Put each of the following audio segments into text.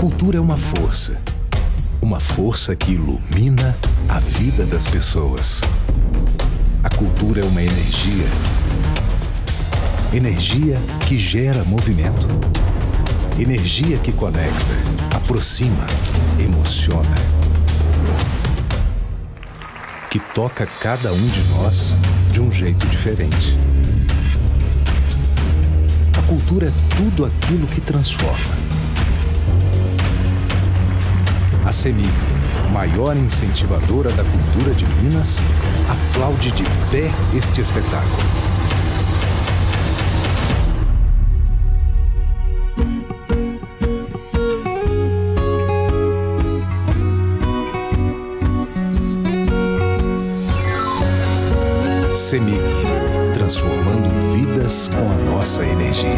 cultura é uma força que ilumina a vida das pessoas. A cultura é uma energia que gera movimento, energia que conecta, aproxima, emociona, que toca cada um de nós de um jeito diferente. A cultura é tudo aquilo que transforma. A CEMIG, maior incentivadora da cultura de Minas, aplaude de pé este espetáculo. CEMIG, transformando vidas com a nossa energia.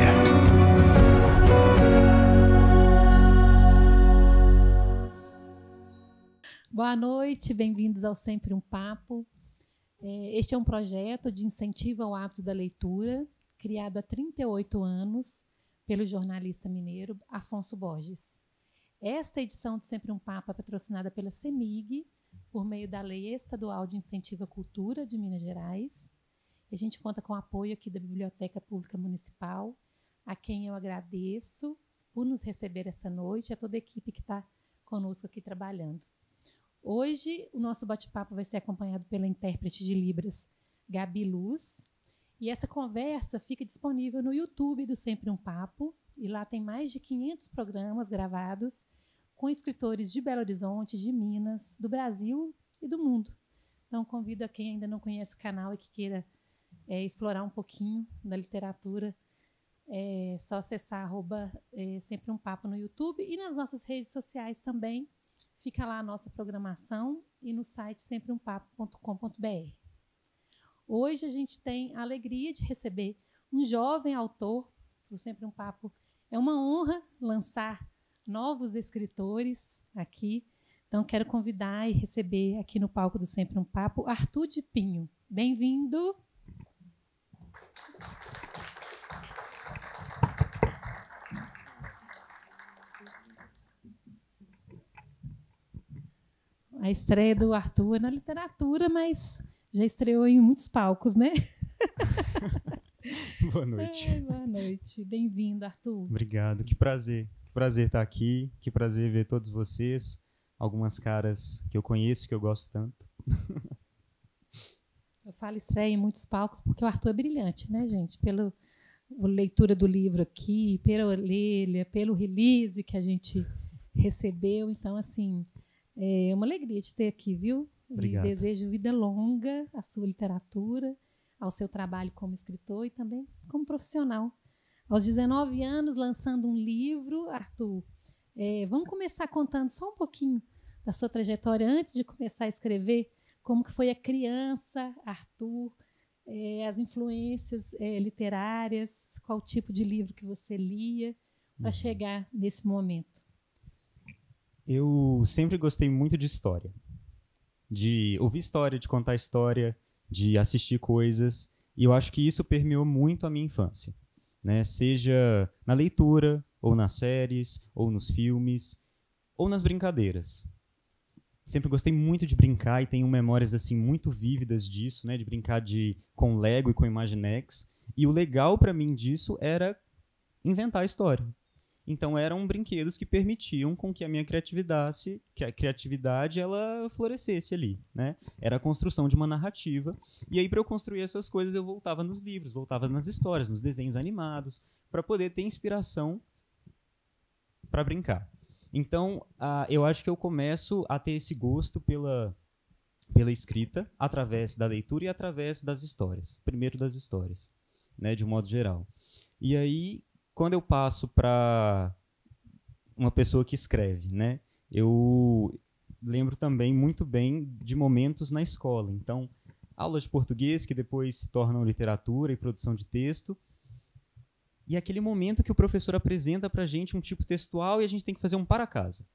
Boa noite, bem-vindos ao Sempre um Papo. Este é um projeto de incentivo ao hábito da leitura, criado há 38 anos pelo jornalista mineiro Afonso Borges. Esta edição do Sempre um Papo é patrocinada pela CEMIG, por meio da Lei Estadual de Incentivo à Cultura de Minas Gerais. A gente conta com o apoio aqui da Biblioteca Pública Municipal, a quem eu agradeço por nos receber essa noite, a toda a equipe que está conosco aqui trabalhando. Hoje, o nosso bate-papo vai ser acompanhado pela intérprete de Libras, Gabi Luz, e essa conversa fica disponível no YouTube do Sempre um Papo, e lá tem mais de 500 programas gravados com escritores de Belo Horizonte, de Minas, do Brasil e do mundo. Então, convido a quem ainda não conhece o canal e que queira explorar um pouquinho da literatura, é só acessar Sempre um Papo no YouTube e nas nossas redes sociais também. Fica lá a nossa programação e no site sempreumpapo.com.br. Hoje a gente tem a alegria de receber um jovem autor do Sempre um Papo. É uma honra lançar novos escritores aqui. Então, quero convidar e receber aqui no palco do Sempre um Papo Arthur de Pinho. Bem-vindo! A estreia do Arthur é na literatura, mas já estreou em muitos palcos, né? Boa noite. Boa noite. Bem-vindo, Arthur. Obrigado. Que prazer. Que prazer estar aqui. Que prazer ver todos vocês. Algumas caras que eu conheço, que eu gosto tanto. Eu falo estreia em muitos palcos porque o Arthur é brilhante, né, gente? Pela leitura do livro aqui, pela orelha, pelo release que a gente recebeu. Então, assim, é uma alegria te ter aqui, viu? Obrigado. E desejo vida longa à sua literatura, ao seu trabalho como escritor e também como profissional. Aos 19 anos, lançando um livro, Arthur, vamos começar contando só um pouquinho da sua trajetória antes de começar a escrever, como que foi a criança, Arthur, as influências literárias, qual tipo de livro que você lia para chegar nesse momento. Eu sempre gostei muito de história. De ouvir história, de contar história, de assistir coisas. E eu acho que isso permeou muito a minha infância, né? Seja na leitura, ou nas séries, ou nos filmes, ou nas brincadeiras. Sempre gostei muito de brincar e tenho memórias assim muito vívidas disso, né? De brincar com Lego e com Imaginext. E o legal para mim disso era inventar a história. Então eram brinquedos que permitiam com que a minha criatividade ela florescesse ali, né? Era a construção de uma narrativa. E aí, para eu construir essas coisas, eu voltava nos livros, voltava nas histórias, nos desenhos animados, para poder ter inspiração para brincar. Então, eu acho que eu começo a ter esse gosto pela escrita, através da leitura e através das histórias. Primeiro das histórias, né? De um modo geral. E aí, quando eu passo para uma pessoa que escreve, né? Eu lembro também muito bem de momentos na escola. Então, aulas de português que depois se tornam literatura e produção de texto. E aquele momento que o professor apresenta para a gente um tipo textual e a gente tem que fazer um para-casa.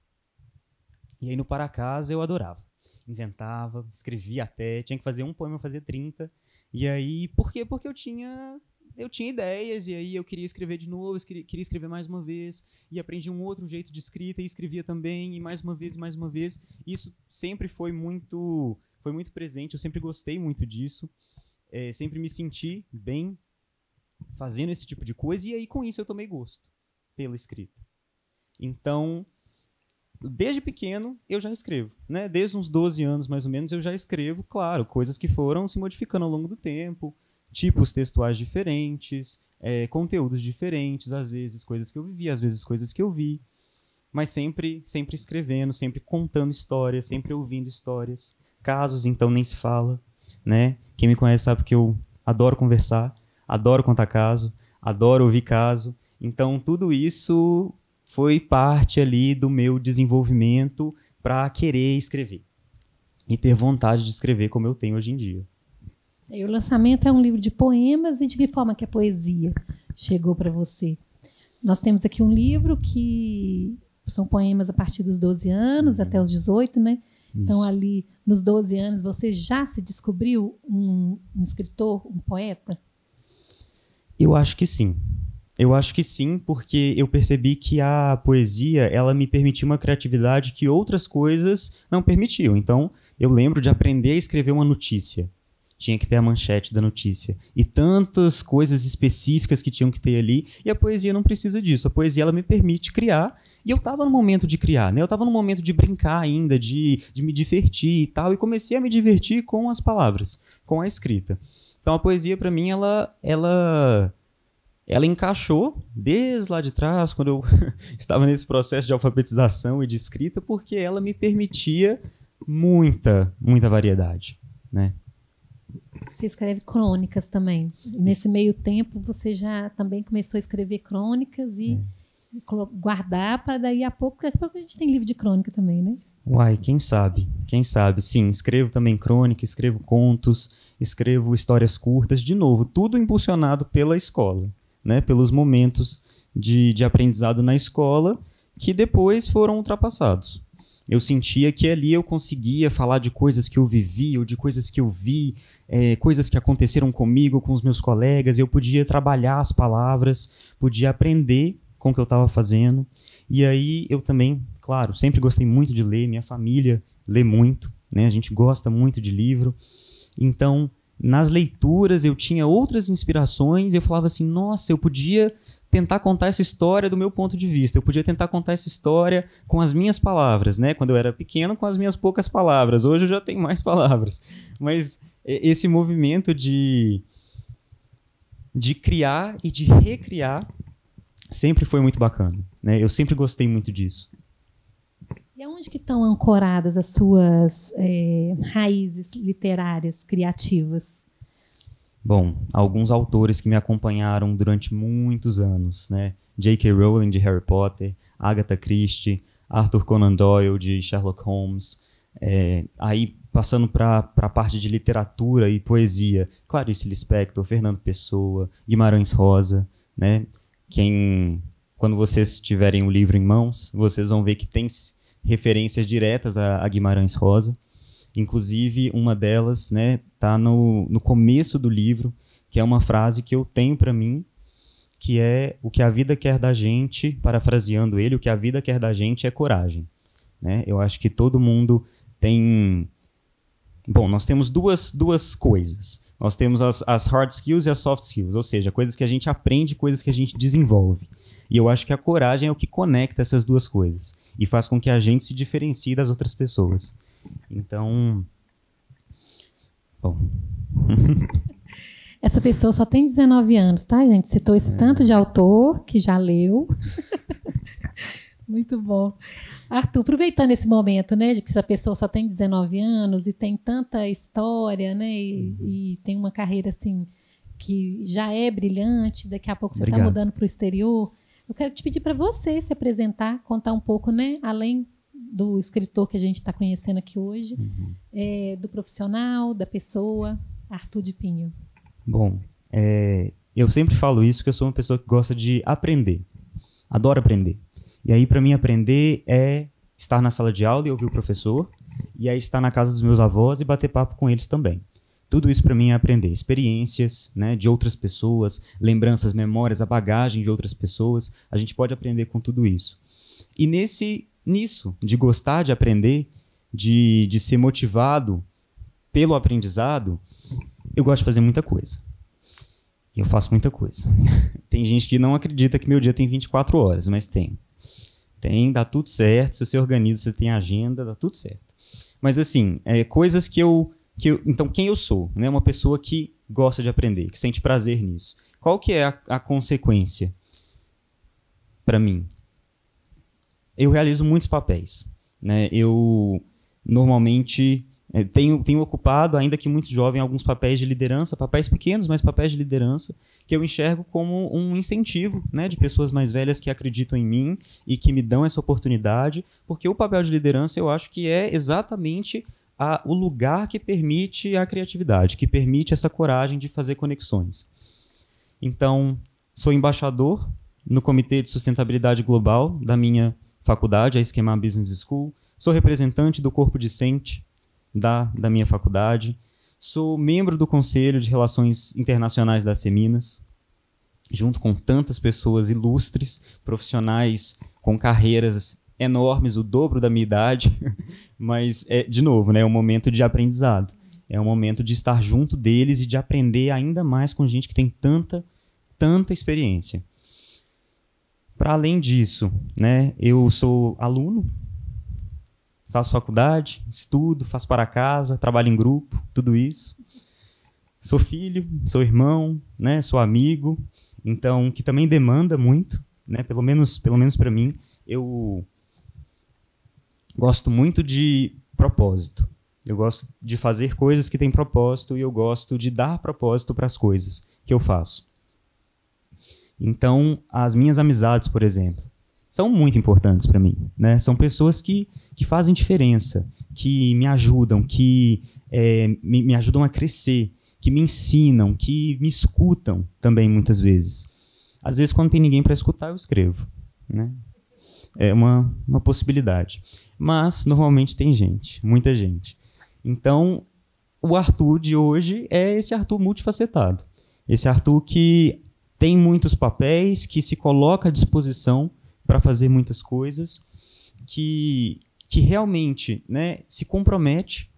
E aí no para-casa eu adorava. Inventava, escrevia até, tinha que fazer um poema, eu fazia 30. E aí, por quê? Porque eu tinha eu tinha ideias, e aí eu queria escrever de novo, queria escrever mais uma vez, e aprendi um outro jeito de escrita, e escrevia também, e mais uma vez, e mais uma vez. Isso sempre foi muito presente, eu sempre gostei muito disso, sempre me senti bem fazendo esse tipo de coisa, e aí com isso eu tomei gosto pela escrita. Então, desde pequeno eu já escrevo, né? Desde uns 12 anos mais ou menos eu já escrevo, claro, coisas que foram se modificando ao longo do tempo, tipos textuais diferentes, conteúdos diferentes, às vezes coisas que eu vivi, às vezes coisas que eu vi, mas sempre escrevendo, sempre contando histórias, sempre ouvindo histórias. Casos, então, nem se fala, né? Quem me conhece sabe que eu adoro conversar, adoro contar caso, adoro ouvir caso. Então, tudo isso foi parte ali do meu desenvolvimento para querer escrever e ter vontade de escrever como eu tenho hoje em dia. E o lançamento é um livro de poemas, e de que forma que a poesia chegou para você? Nós temos aqui um livro que são poemas a partir dos 12 anos até os 18, né? Isso. Então, ali, nos 12 anos, você já se descobriu um escritor, um poeta? Eu acho que sim. Eu acho que sim, porque eu percebi que a poesia, ela me permitia uma criatividade que outras coisas não permitiam. Então, eu lembro de aprender a escrever uma notícia. Tinha que ter a manchete da notícia. E tantas coisas específicas que tinham que ter ali. E a poesia não precisa disso. A poesia, ela me permite criar. E eu estava no momento de criar, né? Eu estava no momento de brincar ainda, de me divertir e tal. E comecei a me divertir com as palavras, com a escrita. Então, a poesia, para mim, ela encaixou desde lá de trás, quando eu estava nesse processo de alfabetização e de escrita, porque ela me permitia muita variedade, né? Você escreve crônicas também. Nesse meio tempo, você já também começou a escrever crônicas e guardar para daqui a pouco a gente tem livro de crônica também, né? Uai, quem sabe? Sim, escrevo também crônica, escrevo contos, escrevo histórias curtas, de novo, tudo impulsionado pela escola, né? Pelos momentos de aprendizado na escola que depois foram ultrapassados. Eu sentia que ali eu conseguia falar de coisas que eu vivi, ou de coisas que eu vi, coisas que aconteceram comigo, com os meus colegas, eu podia trabalhar as palavras, podia aprender com o que eu estava fazendo. E aí eu também, claro, sempre gostei muito de ler, minha família lê muito, né? A gente gosta muito de livro. Então, nas leituras eu tinha outras inspirações, eu falava assim, nossa, eu podia tentar contar essa história do meu ponto de vista, eu podia tentar contar essa história com as minhas palavras, né? Quando eu era pequeno, com as minhas poucas palavras, hoje eu já tenho mais palavras. Mas esse movimento de criar e de recriar sempre foi muito bacana, né? Eu sempre gostei muito disso. E aonde que estão ancoradas as suas raízes literárias, criativas? Bom, alguns autores que me acompanharam durante muitos anos, né? J.K. Rowling, de Harry Potter, Agatha Christie, Arthur Conan Doyle, de Sherlock Holmes, aí passando para a parte de literatura e poesia, Clarice Lispector, Fernando Pessoa, Guimarães Rosa, né? Quando vocês tiverem o livro em mãos, vocês vão ver que tem referências diretas a Guimarães Rosa. Inclusive, uma delas, né, tá no começo do livro, que é uma frase que eu tenho para mim, que é: o que a vida quer da gente, parafraseando ele, o que a vida quer da gente é coragem, né? Eu acho que todo mundo tem... Bom, nós temos duas coisas. Nós temos as hard skills e as soft skills, ou seja, coisas que a gente aprende, coisas que a gente desenvolve. E eu acho que a coragem é o que conecta essas duas coisas e faz com que a gente se diferencie das outras pessoas. Então, bom. Essa pessoa só tem 19 anos, tá, gente? Citou esse tanto de autor que já leu. Muito bom. Arthur, aproveitando esse momento, né, de que essa pessoa só tem 19 anos e tem tanta história, né, e tem uma carreira assim que já é brilhante, daqui a pouco você está mudando para o exterior. Eu quero te pedir para você se apresentar, contar um pouco, né, além do escritor que a gente está conhecendo aqui hoje, do profissional, da pessoa, Arthur de Pinho. Bom, eu sempre falo isso, que eu sou uma pessoa que gosta de aprender. Adoro aprender. E aí, para mim, aprender é estar na sala de aula e ouvir o professor, e é estar na casa dos meus avós e bater papo com eles também. Tudo isso para mim é aprender. Experiências, né, de outras pessoas, lembranças, memórias, a bagagem de outras pessoas. A gente pode aprender com tudo isso. E nisso, de gostar de aprender, de ser motivado pelo aprendizado, eu gosto de fazer muita coisa. E eu faço muita coisa. Tem gente que não acredita que meu dia tem 24 horas, mas tem. Dá tudo certo. Se você organiza, você tem agenda, dá tudo certo. Mas assim, coisas que eu... Então, quem eu sou? Né? Uma pessoa que gosta de aprender, que sente prazer nisso. Qual que é a consequência para mim? Eu realizo muitos papéis. Né? Eu, normalmente, tenho ocupado, ainda que muito jovem, alguns papéis de liderança, papéis pequenos, mas papéis de liderança, que eu enxergo como um incentivo, né, de pessoas mais velhas que acreditam em mim e que me dão essa oportunidade, porque o papel de liderança eu acho que é exatamente o lugar que permite a criatividade, que permite essa coragem de fazer conexões. Então, sou embaixador no Comitê de Sustentabilidade Global da minha faculdade, a Esquema Business School. Sou representante do corpo discente da minha faculdade. Sou membro do Conselho de Relações Internacionais da Seminas, junto com tantas pessoas ilustres, profissionais com carreiras enormes, o dobro da minha idade, mas, de novo, né, é um momento de aprendizado. É um momento de estar junto deles e de aprender ainda mais com gente que tem tanta experiência. Para além disso, né, eu sou aluno, faço faculdade, estudo, faço para casa, trabalho em grupo, tudo isso. Sou filho, sou irmão, né, sou amigo, então, que também demanda muito, né, pelo menos para mim. Eu gosto muito de propósito. Eu gosto de fazer coisas que têm propósito e eu gosto de dar propósito para as coisas que eu faço. Então, as minhas amizades, por exemplo, são muito importantes para mim, né? São pessoas que fazem diferença, que me ajudam, que me ajudam a crescer, que me ensinam, que me escutam também muitas vezes. Às vezes, quando tem ninguém para escutar, eu escrevo, né? É uma possibilidade. Mas, normalmente, tem gente, muita gente. Então, o Arthur de hoje é esse Arthur multifacetado. Esse Arthur que tem muitos papéis, que se coloca à disposição para fazer muitas coisas, que realmente, né, se compromete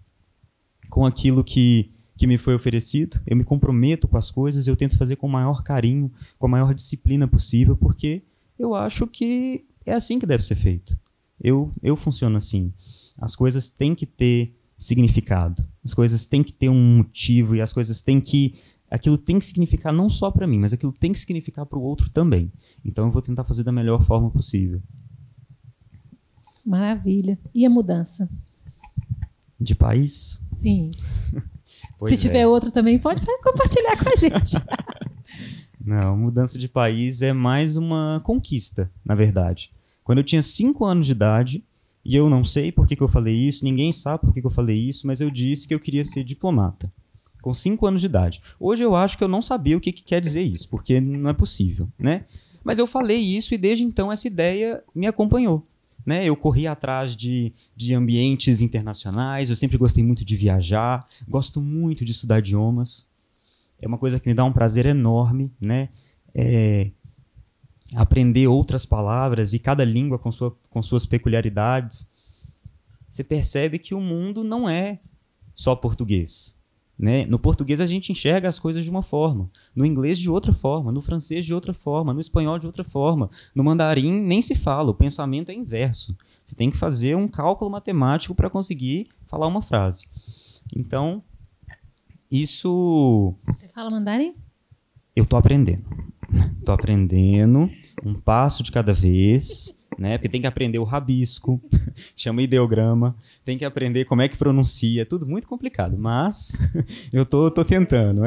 com aquilo que me foi oferecido. Eu me comprometo com as coisas, eu tento fazer com o maior carinho, com a maior disciplina possível, porque eu acho que é assim que deve ser feito. Eu funciono assim. As coisas têm que ter significado. As coisas têm que ter um motivo e as coisas têm que... Aquilo tem que significar não só para mim, mas aquilo tem que significar para o outro também. Então eu vou tentar fazer da melhor forma possível. Maravilha. E a mudança? De país? Sim. Se tiver outro também, pode compartilhar com a gente. Não, mudança de país é mais uma conquista, na verdade. Quando eu tinha 5 anos de idade, e eu não sei por que eu falei isso, ninguém sabe por que eu falei isso, mas eu disse que eu queria ser diplomata. Com 5 anos de idade. Hoje eu acho que eu não sabia o que quer dizer isso, porque não é possível, né? Mas eu falei isso e desde então essa ideia me acompanhou. Né? Eu corri atrás de ambientes internacionais, eu sempre gostei muito de viajar, gosto muito de estudar idiomas. É uma coisa que me dá um prazer enorme, né? Aprender outras palavras e cada língua com suas peculiaridades. Você percebe que o mundo não é só português. Né? No português a gente enxerga as coisas de uma forma, no inglês de outra forma, no francês de outra forma, no espanhol de outra forma, no mandarim nem se fala, o pensamento é inverso. Você tem que fazer um cálculo matemático para conseguir falar uma frase. Então, isso... Você fala mandarim? Eu estou aprendendo. Estou aprendendo um passo de cada vez... Né? Porque tem que aprender o rabisco, chama ideograma, tem que aprender como é que pronuncia, tudo muito complicado, mas eu tô tentando,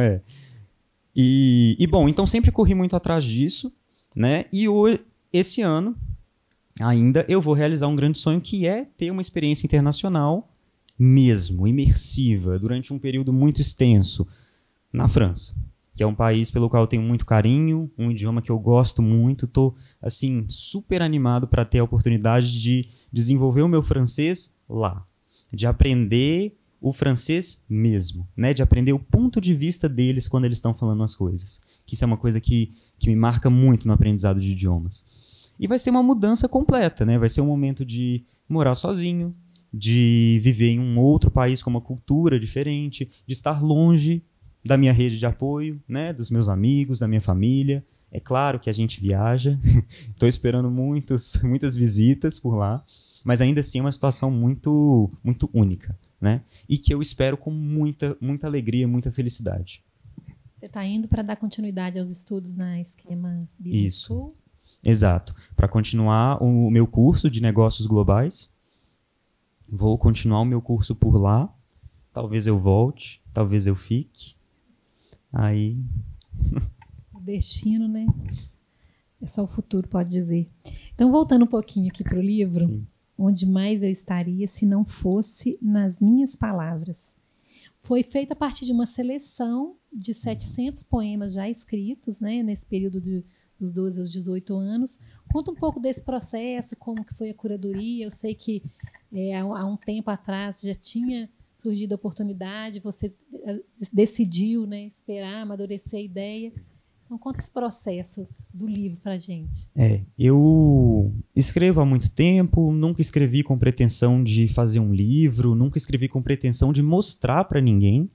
E bom, então sempre corri muito atrás disso, né? E esse ano ainda eu vou realizar um grande sonho que é ter uma experiência internacional mesmo, imersiva, durante um período muito extenso na França. Que é um país pelo qual eu tenho muito carinho, um idioma que eu gosto muito, estou assim, super animado para ter a oportunidade de desenvolver o meu francês lá, de aprender o francês mesmo, né? De aprender o ponto de vista deles quando eles estão falando as coisas. Que isso é uma coisa que me marca muito no aprendizado de idiomas. E vai ser uma mudança completa, né? Vai ser um momento de morar sozinho, de viver em um outro país com uma cultura diferente, de estar longe da minha rede de apoio, né? Dos meus amigos, da minha família. É claro que a gente viaja, estou esperando muitas visitas por lá, mas ainda assim é uma situação muito, muito única, né? E que eu espero com muita alegria, muita felicidade. Você está indo para dar continuidade aos estudos na Esquema Business School? Exato. Para continuar o meu curso de negócios globais, vou continuar o meu curso por lá. Talvez eu volte, talvez eu fique. Aí... O destino, né? É só o futuro, pode dizer. Então, voltando um pouquinho aqui para o livro, sim. Onde mais eu estaria se não fosse nas minhas palavras. Foi feita a partir de uma seleção de 700 poemas já escritos, né, nesse período dos 12 aos 18 anos. Conta um pouco desse processo, como que foi a curadoria. Eu sei que há um tempo atrás já tinha surgido a oportunidade, você decidiu, né, esperar, amadurecer a ideia. Então, conta esse processo do livro para a gente. Eu escrevo há muito tempo, nunca escrevi com pretensão de fazer um livro, nunca escrevi com pretensão de mostrar para ninguém.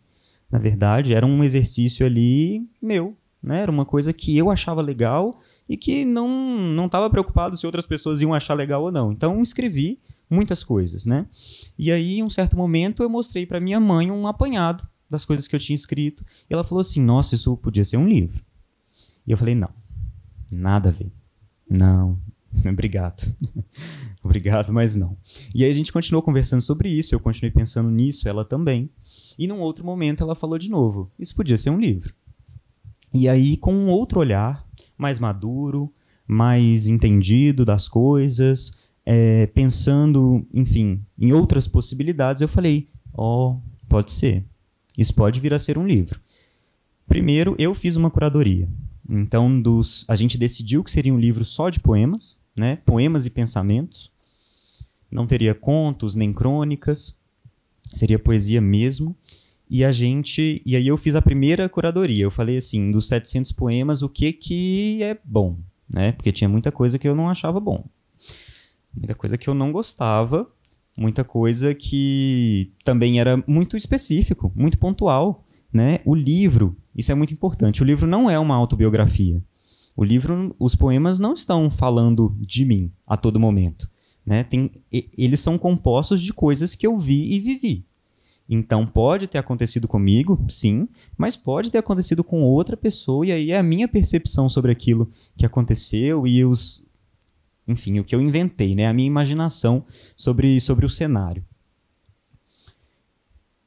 Na verdade, era um exercício ali meu, né? Era uma coisa que eu achava legal e que não estava preocupado se outras pessoas iam achar legal ou não. Então, escrevi muitas coisas, né? E aí, em um certo momento, eu mostrei para minha mãe um apanhado das coisas que eu tinha escrito. E ela falou assim, nossa, isso podia ser um livro. E eu falei, não, nada a ver. Não, obrigado. Obrigado, mas não. E aí a gente continuou conversando sobre isso, eu continuei pensando nisso, ela também. E num outro momento ela falou de novo, isso podia ser um livro. E aí, com um outro olhar, mais maduro, mais entendido das coisas, pensando, enfim, em outras possibilidades, eu falei, pode ser. Isso pode vir a ser um livro. Primeiro, eu fiz uma curadoria. Então, a gente decidiu que seria um livro só de poemas, né? Poemas e pensamentos. Não teria contos nem crônicas, seria poesia mesmo. E aí eu fiz a primeira curadoria. Eu falei assim, dos 700 poemas, o que é bom, né? Porque tinha muita coisa que eu não achava bom. Muita coisa que eu não gostava, muita coisa que também era muito específico, muito pontual, né? O livro, isso é muito importante, o livro não é uma autobiografia. O livro, os poemas não estão falando de mim a todo momento, né? Eles são compostos de coisas que eu vi e vivi. Então pode ter acontecido comigo, sim, mas pode ter acontecido com outra pessoa, e aí é a minha percepção sobre aquilo que aconteceu e enfim, o que eu inventei, né? A minha imaginação sobre o cenário.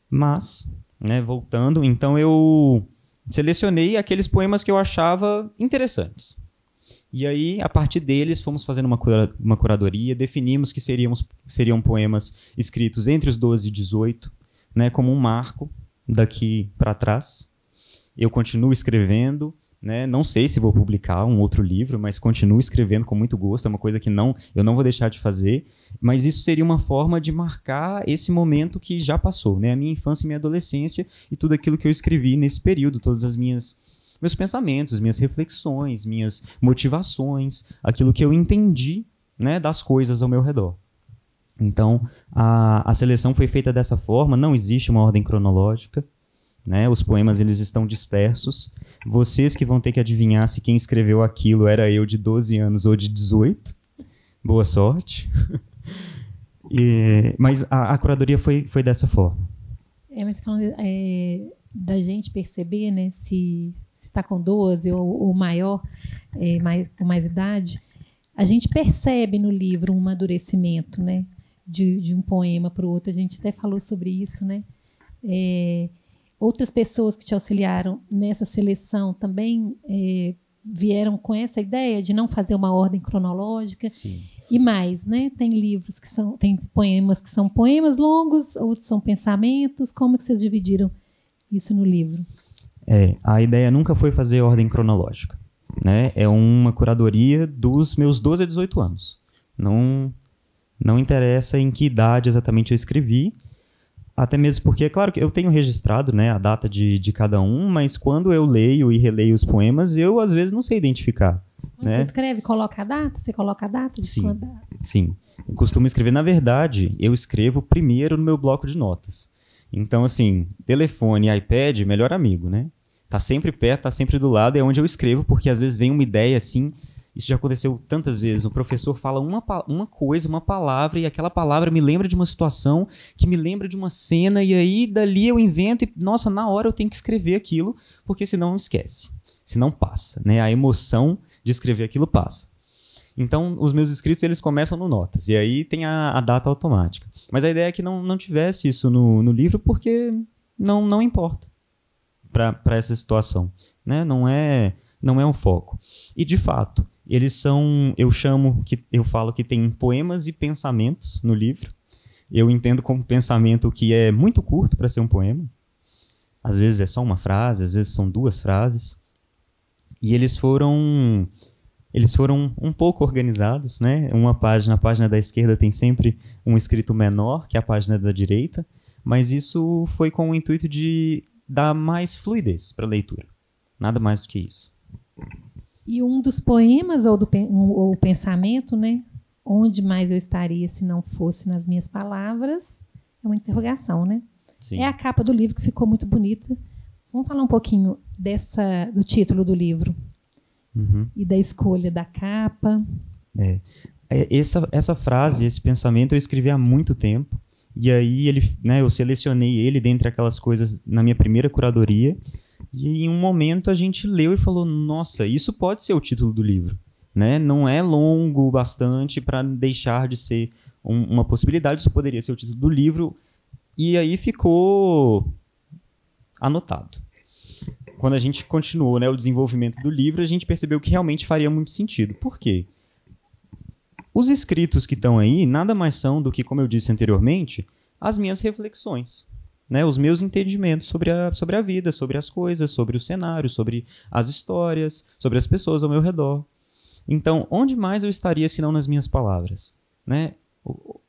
Mas, né, voltando, então eu selecionei aqueles poemas que eu achava interessantes. E aí, a partir deles, fomos fazendo uma curadoria, definimos que seriam poemas escritos entre os 12 e 18, né, como um marco daqui para trás. Eu continuo escrevendo, né, não sei se vou publicar um outro livro, mas continuo escrevendo com muito gosto, é uma coisa que eu não vou deixar de fazer, mas isso seria uma forma de marcar esse momento que já passou, né, a minha infância e minha adolescência e tudo aquilo que eu escrevi nesse período, todas as meus pensamentos, minhas reflexões, minhas motivações, aquilo que eu entendi, né, das coisas ao meu redor. Então, a seleção foi feita dessa forma, não existe uma ordem cronológica, né? Os poemas eles estão dispersos. Vocês que vão ter que adivinhar se quem escreveu aquilo era eu de 12 anos ou de 18. Boa sorte. Mas a curadoria foi dessa forma. Mas falando da gente perceber, né, se está com 12 ou maior, com mais idade, a gente percebe no livro um amadurecimento, né, de um poema para o outro. A gente até falou sobre isso, né? Outras pessoas que te auxiliaram nessa seleção também vieram com essa ideia de não fazer uma ordem cronológica. Sim. E mais, né? Tem livros tem poemas que são poemas longos, outros são pensamentos. Como que vocês dividiram isso no livro? A ideia nunca foi fazer ordem cronológica, né? É uma curadoria dos meus 12 a 18 anos. Não interessa em que idade exatamente eu escrevi. Até mesmo porque, claro que eu tenho registrado, né, a data de cada um, mas quando eu leio e releio os poemas, eu às vezes não sei identificar. Quando você escreve, coloca a data? Você coloca a data? Sim. Eu costumo escrever. Na verdade, eu escrevo primeiro no meu bloco de notas. Então, assim, telefone e iPad, melhor amigo, né? Tá sempre perto, tá sempre do lado, é onde eu escrevo, porque às vezes vem uma ideia assim. Isso já aconteceu tantas vezes. O professor fala uma coisa, uma palavra, e aquela palavra me lembra de uma situação, que me lembra de uma cena, e aí dali eu invento e, nossa, na hora eu tenho que escrever aquilo, porque senão esquece. Senão passa, né? A emoção de escrever aquilo passa. Então, os meus escritos, eles começam no Notas, e aí tem a data automática. Mas a ideia é que não tivesse isso no livro, porque não importa para essa situação, né? Não é um foco. E, de fato, eles são, eu falo que tem poemas e pensamentos no livro. Eu entendo como pensamento que é muito curto para ser um poema. Às vezes é só uma frase, às vezes são 2 frases. E eles foram um pouco organizados, né? A página da esquerda tem sempre um escrito menor que a página da direita, mas isso foi com o intuito de dar mais fluidez para a leitura. Nada mais do que isso. E um dos poemas ou pensamento, né? Onde mais eu estaria se não fosse nas minhas palavras? É uma interrogação, né? Sim. É a capa do livro que ficou muito bonita. Vamos falar um pouquinho do título do livro. Uhum. E da escolha da capa. Essa frase, esse pensamento eu escrevi há muito tempo. E aí eu selecionei ele dentre aquelas coisas na minha primeira curadoria. E em um momento a gente leu e falou, nossa, isso pode ser o título do livro. Né? Não é longo o bastante para deixar de ser uma possibilidade. Isso poderia ser o título do livro. E aí ficou anotado. Quando a gente continuou, né, o desenvolvimento do livro, a gente percebeu que realmente faria muito sentido. Por quê? Os escritos que estão aí nada mais são do que, como eu disse anteriormente, as minhas reflexões, né, os meus entendimentos sobre a vida, sobre as coisas, sobre o cenário, sobre as histórias, sobre as pessoas ao meu redor. Então, onde mais eu estaria se não nas minhas palavras? Né?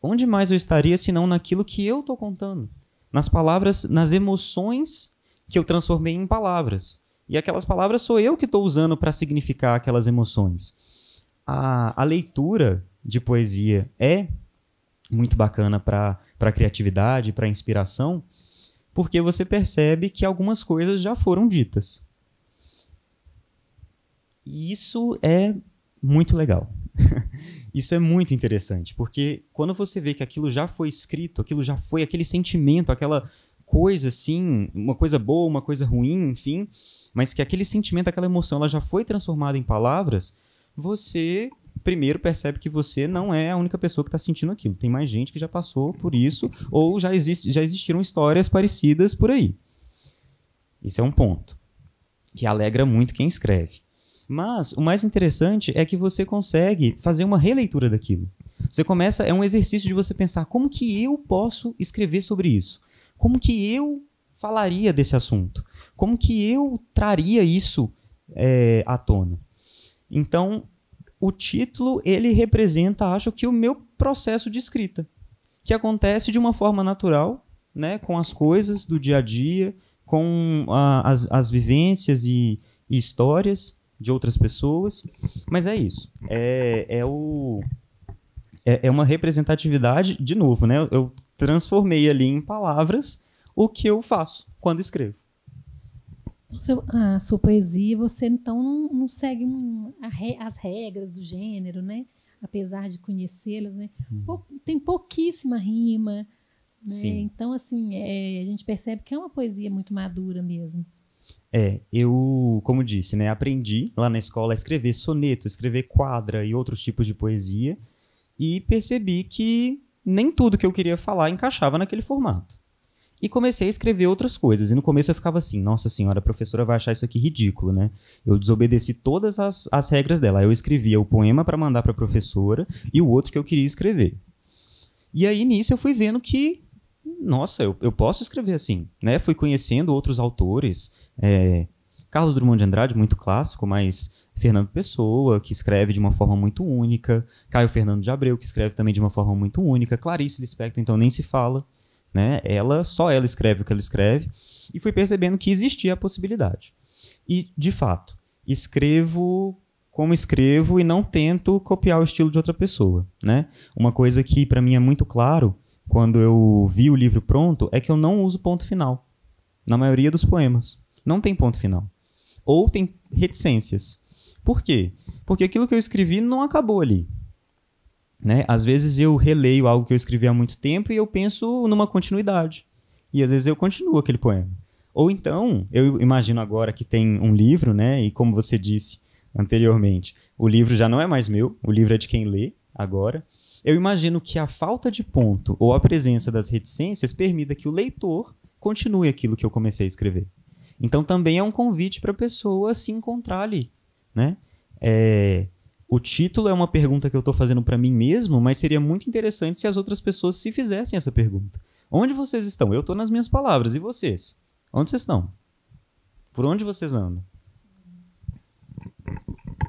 Onde mais eu estaria se não naquilo que eu estou contando? Nas palavras, nas emoções que eu transformei em palavras. E aquelas palavras sou eu que estou usando para significar aquelas emoções. A leitura de poesia é muito bacana para a criatividade, para a inspiração, porque você percebe que algumas coisas já foram ditas. E isso é muito legal. Isso é muito interessante, porque quando você vê que aquilo já foi escrito, aquilo já foi aquele sentimento, aquela coisa assim, uma coisa boa, uma coisa ruim, enfim, mas que aquele sentimento, aquela emoção, ela já foi transformada em palavras, você primeiro percebe que você não é a única pessoa que está sentindo aquilo. Tem mais gente que já passou por isso, ou já existiram histórias parecidas por aí. Isso é um ponto que alegra muito quem escreve. Mas o mais interessante é que você consegue fazer uma releitura daquilo. É um exercício de você pensar, como que eu posso escrever sobre isso? Como que eu falaria desse assunto? Como que eu traria isso à tona? Então, o título, ele representa, acho que, o meu processo de escrita, que acontece de uma forma natural, né, com as coisas do dia a dia, com as vivências e histórias de outras pessoas. Mas é isso. É uma representatividade, de novo, né? Eu transformei ali em palavras o que eu faço quando escrevo. A sua poesia, você então não segue as regras do gênero, né? Apesar de conhecê-las, né? Tem pouquíssima rima, né? Sim. Então, assim, a gente percebe que é uma poesia muito madura mesmo. Eu, como disse, né, aprendi lá na escola a escrever soneto, escrever quadra e outros tipos de poesia, e percebi que nem tudo que eu queria falar encaixava naquele formato. E comecei a escrever outras coisas. E no começo eu ficava assim, nossa senhora, a professora vai achar isso aqui ridículo, né? Eu desobedeci todas as regras dela. Eu escrevia o poema para mandar para a professora e o outro que eu queria escrever. E aí, nisso, eu fui vendo que, nossa, eu posso escrever assim, né? Fui conhecendo outros autores. Carlos Drummond de Andrade, muito clássico, mas Fernando Pessoa, que escreve de uma forma muito única. Caio Fernando de Abreu, que escreve também de uma forma muito única. Clarice Lispector, então, nem se fala. né? Só ela escreve o que ela escreve, e fui percebendo que existia a possibilidade. E, de fato, escrevo como escrevo e não tento copiar o estilo de outra pessoa, né? Uma coisa que para mim é muito claro quando eu vi o livro pronto é que eu não uso ponto final. Na maioria dos poemas não tem ponto final. Ou tem reticências. Por quê? Porque aquilo que eu escrevi não acabou ali, né? Às vezes eu releio algo que eu escrevi há muito tempo e eu penso numa continuidade. E às vezes eu continuo aquele poema. Ou então, eu imagino agora que tem um livro, né? E como você disse anteriormente, o livro já não é mais meu, o livro é de quem lê agora. Eu imagino que a falta de ponto ou a presença das reticências permita que o leitor continue aquilo que eu comecei a escrever. Então também é um convite para a pessoa se encontrar ali, né? O título é uma pergunta que eu estou fazendo para mim mesmo, mas seria muito interessante se as outras pessoas se fizessem essa pergunta. Onde vocês estão? Eu estou nas minhas palavras, e vocês? Onde vocês estão? Por onde vocês andam?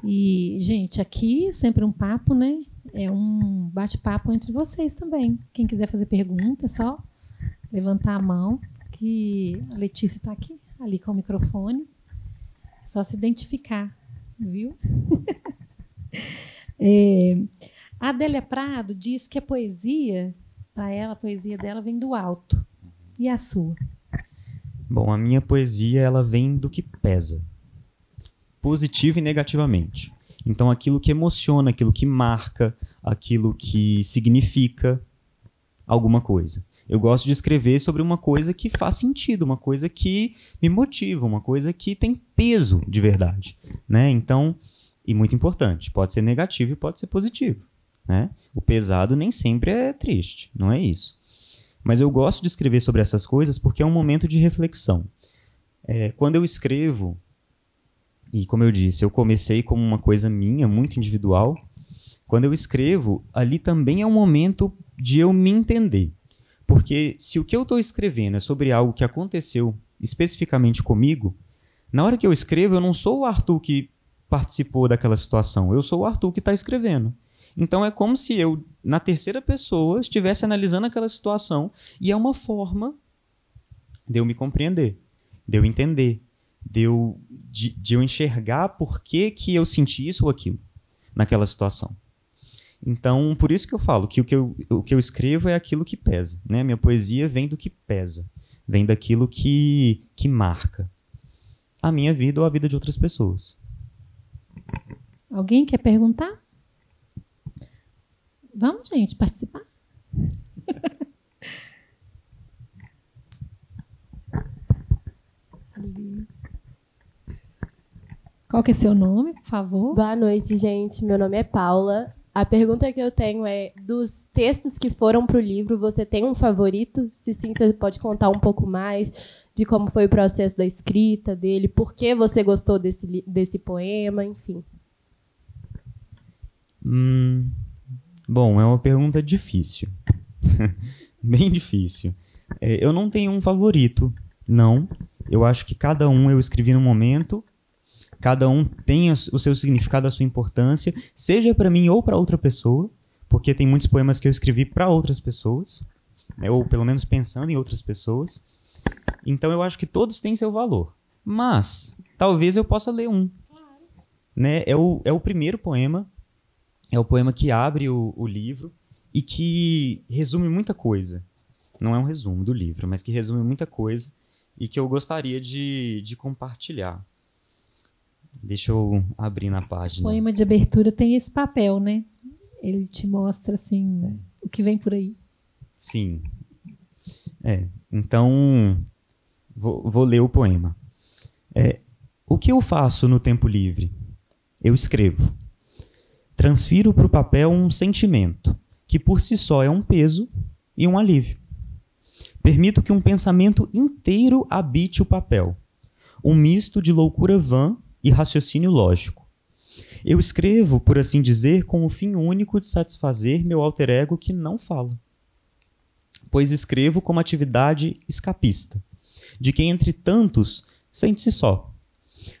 E, gente, aqui sempre um papo, né? É um bate-papo entre vocês também. Quem quiser fazer pergunta, é só levantar a mão, que a Letícia está aqui, ali com o microfone. É só se identificar, viu? A Adélia Prado diz que a poesia, para ela, a poesia dela vem do alto. E a sua? Bom, a minha poesia ela vem do que pesa. Positivo e negativamente. Então, aquilo que emociona, aquilo que marca, aquilo que significa alguma coisa. Eu gosto de escrever sobre uma coisa que faz sentido, uma coisa que me motiva, uma coisa que tem peso de verdade, né? Então, e muito importante, pode ser negativo e pode ser positivo, né? O pesado nem sempre é triste, não é isso. Mas eu gosto de escrever sobre essas coisas porque é um momento de reflexão. Quando eu escrevo, e como eu disse, eu comecei como uma coisa minha, muito individual. Quando eu escrevo, ali também é um momento de eu me entender. Porque se o que eu estou escrevendo é sobre algo que aconteceu especificamente comigo, na hora que eu escrevo, eu não sou o Arthur que participou daquela situação, eu sou o Arthur que está escrevendo. Então é como se eu, na terceira pessoa, estivesse analisando aquela situação, e é uma forma de eu me compreender, de eu entender, de eu enxergar por que eu senti isso ou aquilo naquela situação. Então, por isso que eu falo que o que eu escrevo é aquilo que pesa, né? Minha poesia vem do que pesa, vem daquilo que marca a minha vida ou a vida de outras pessoas. Alguém quer perguntar? Vamos, gente, participar. Qual que é seu nome, por favor? Boa noite, gente. Meu nome é Paula. A pergunta que eu tenho é, dos textos que foram para o livro, você tem um favorito? Se sim, você pode contar um pouco mais de como foi o processo da escrita dele, por que você gostou desse poema, enfim. Bom, é uma pergunta difícil. Bem difícil. Eu não tenho um favorito, não. Eu acho que cada um eu escrevi num momento, cada um tem o seu significado, a sua importância, seja para mim ou para outra pessoa, porque tem muitos poemas que eu escrevi para outras pessoas, né, ou pelo menos pensando em outras pessoas. Então eu acho que todos têm seu valor. Mas talvez eu possa ler um. Né? É o primeiro poema, é o poema que abre o livro e que resume muita coisa. Não é um resumo do livro, mas que resume muita coisa e que eu gostaria de compartilhar. Deixa eu abrir na página. O poema de abertura tem esse papel, né? Ele te mostra, assim, o que vem por aí. Sim. Então, vou ler o poema. O que eu faço no tempo livre? Eu escrevo. Transfiro para o papel um sentimento, que por si só é um peso e um alívio. Permito que um pensamento inteiro habite o papel. Um misto de loucura vã e raciocínio lógico. Eu escrevo, por assim dizer, com o fim único de satisfazer meu alter ego que não fala. Pois escrevo como atividade escapista, de quem entre tantos sente-se só.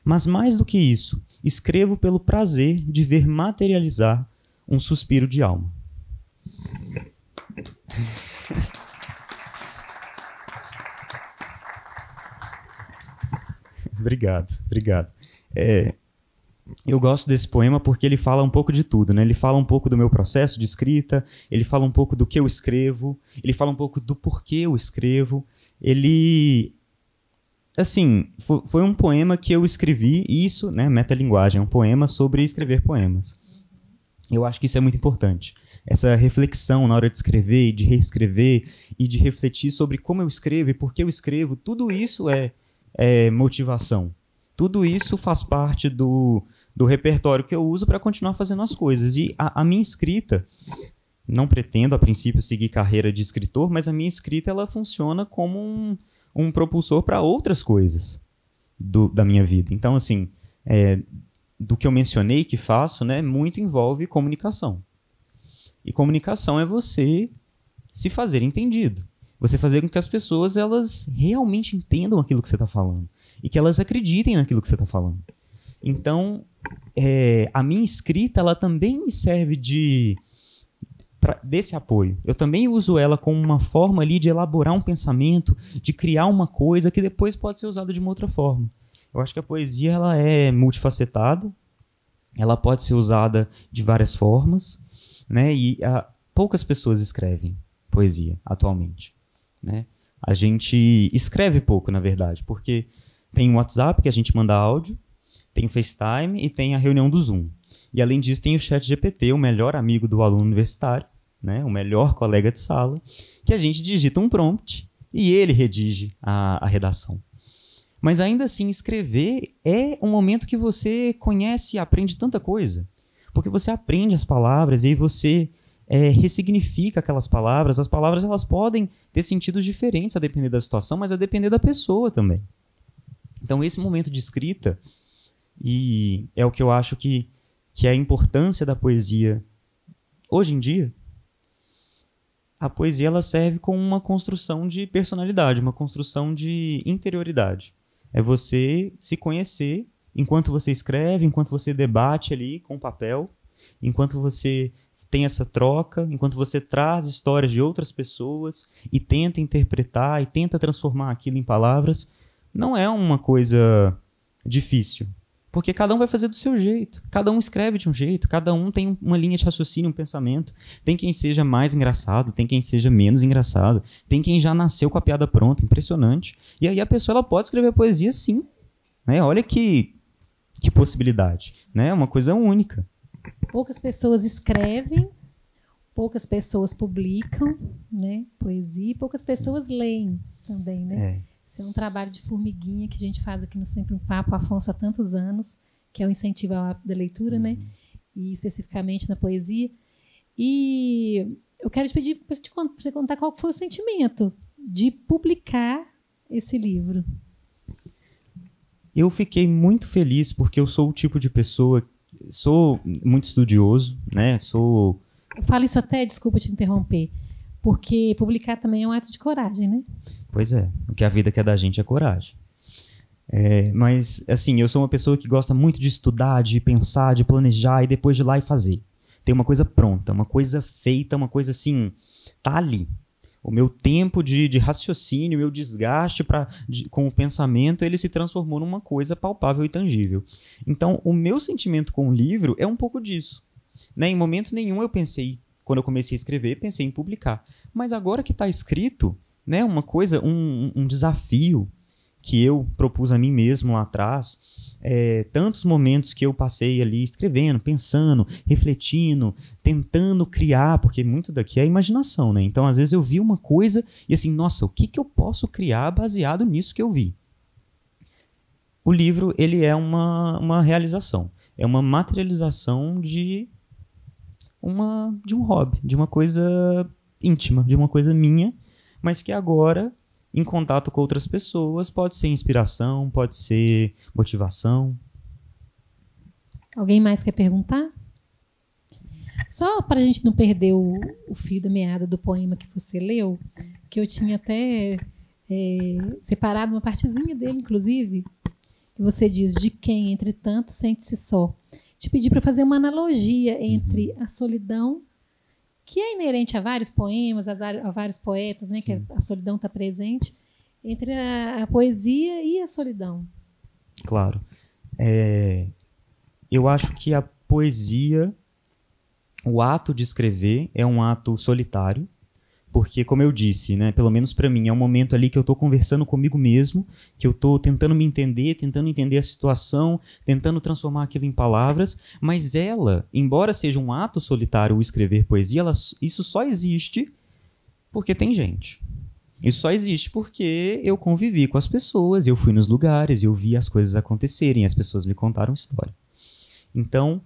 Mas mais do que isso, escrevo pelo prazer de ver materializar um suspiro de alma. Obrigado. Eu gosto desse poema porque ele fala um pouco de tudo, né? Ele fala um pouco do meu processo de escrita, ele fala um pouco do que eu escrevo, ele fala um pouco do porquê eu escrevo. Ele, assim, foi um poema que eu escrevi, isso, né? Metalinguagem, é um poema sobre escrever poemas. Eu acho que isso é muito importante. Essa reflexão na hora de escrever e de reescrever e de refletir sobre como eu escrevo e por que eu escrevo, tudo isso é motivação. Tudo isso faz parte do repertório que eu uso para continuar fazendo as coisas. E a minha escrita, não pretendo a princípio seguir carreira de escritor, mas a minha escrita ela funciona como um propulsor para outras coisas da minha vida. Então, assim, do que eu mencionei que faço, né, muito envolve comunicação. E comunicação é você se fazer entendido. Você fazer com que as pessoas elas realmente entendam aquilo que você está falando. E que elas acreditem naquilo que você está falando. Então, a minha escrita ela também me serve desse apoio. Eu também uso ela como uma forma ali de elaborar um pensamento, de criar uma coisa que depois pode ser usada de uma outra forma. Eu acho que a poesia ela é multifacetada, ela pode ser usada de várias formas, né? E poucas pessoas escrevem poesia atualmente, né? A gente escreve pouco, na verdade, porque tem o WhatsApp, que a gente manda áudio, tem o FaceTime e tem a reunião do Zoom. E, além disso, tem o ChatGPT, o melhor amigo do aluno universitário, né? O melhor colega de sala, que a gente digita um prompt e ele redige a redação. Mas, ainda assim, escrever é um momento que você conhece e aprende tanta coisa. Porque você aprende as palavras e aí você ressignifica aquelas palavras. As palavras elas podem ter sentidos diferentes a depender da situação, mas a depender da pessoa também. Então, esse momento de escrita, e é o que eu acho que é a importância da poesia hoje em dia, a poesia ela serve como uma construção de personalidade, uma construção de interioridade. É você se conhecer enquanto você escreve, enquanto você debate ali com o papel, enquanto você tem essa troca, enquanto você traz histórias de outras pessoas e tenta interpretar e tenta transformar aquilo em palavras. Não é uma coisa difícil, porque cada um vai fazer do seu jeito, cada um escreve de um jeito, cada um tem uma linha de raciocínio, um pensamento. Tem quem seja mais engraçado, tem quem seja menos engraçado, tem quem já nasceu com a piada pronta, impressionante. E aí a pessoa ela pode escrever poesia sim, né? Olha que possibilidade, né? É uma coisa única. Poucas pessoas escrevem, poucas pessoas publicam, né, poesia, e poucas pessoas leem também, né? Esse é um trabalho de formiguinha que a gente faz aqui no Sempre um Papo, Afonso, há tantos anos, que é o incentivo ao hábito da leitura, né? E especificamente na poesia. E eu quero te pedir para você contar qual foi o sentimento de publicar esse livro. Eu fiquei muito feliz porque eu sou o tipo de pessoa, sou muito estudioso, né? Eu falo isso até, desculpa te interromper, porque publicar também é um ato de coragem, né? Pois é, o que a vida quer da gente é coragem. Mas, assim, eu sou uma pessoa que gosta muito de estudar, de pensar, de planejar e depois de ir lá e fazer. Tem uma coisa pronta, uma coisa feita, uma coisa assim, tá ali. O meu tempo de raciocínio, o meu desgaste com o pensamento, ele se transformou numa coisa palpável e tangível. Então, o meu sentimento com o livro é um pouco disso. Né? Em momento nenhum eu pensei, quando eu comecei a escrever, pensei em publicar. Mas agora que está escrito, né, uma coisa, um desafio que eu propus a mim mesmo lá atrás, tantos momentos que eu passei ali escrevendo, pensando, refletindo, tentando criar, porque muito daqui é a imaginação, né? Então, às vezes eu vi uma coisa e assim, nossa, o que eu posso criar baseado nisso que eu vi? O livro, ele é uma realização, é uma materialização de um hobby, de uma coisa íntima, de uma coisa minha, mas que agora, em contato com outras pessoas, pode ser inspiração, pode ser motivação. Alguém mais quer perguntar? Só para a gente não perder o fio da meada do poema que você leu, que eu tinha até separado uma partezinha dele, inclusive, que você diz, de quem, entretanto, sente-se só. Te pedi para fazer uma analogia entre a solidão, que é inerente a vários poemas, a vários poetas, né, que a solidão está presente, entre a poesia e a solidão. Claro. Eu acho que a poesia, o ato de escrever é um ato solitário, porque, como eu disse, né, pelo menos para mim, é um momento ali que eu estou conversando comigo mesmo, que eu estou tentando me entender, tentando entender a situação, tentando transformar aquilo em palavras, mas ela, embora seja um ato solitário o escrever poesia, isso só existe porque tem gente. Isso só existe porque eu convivi com as pessoas, eu fui nos lugares, eu vi as coisas acontecerem, as pessoas me contaram história. Então,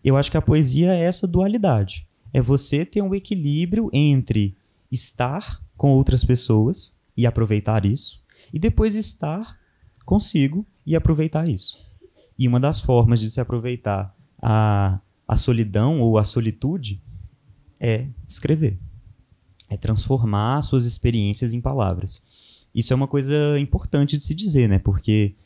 eu acho que a poesia é essa dualidade. É você ter um equilíbrio entre estar com outras pessoas e aproveitar isso, e depois estar consigo e aproveitar isso. E uma das formas de se aproveitar a solidão ou a solitude é escrever. É transformar suas experiências em palavras. Isso é uma coisa importante de se dizer, né? Porque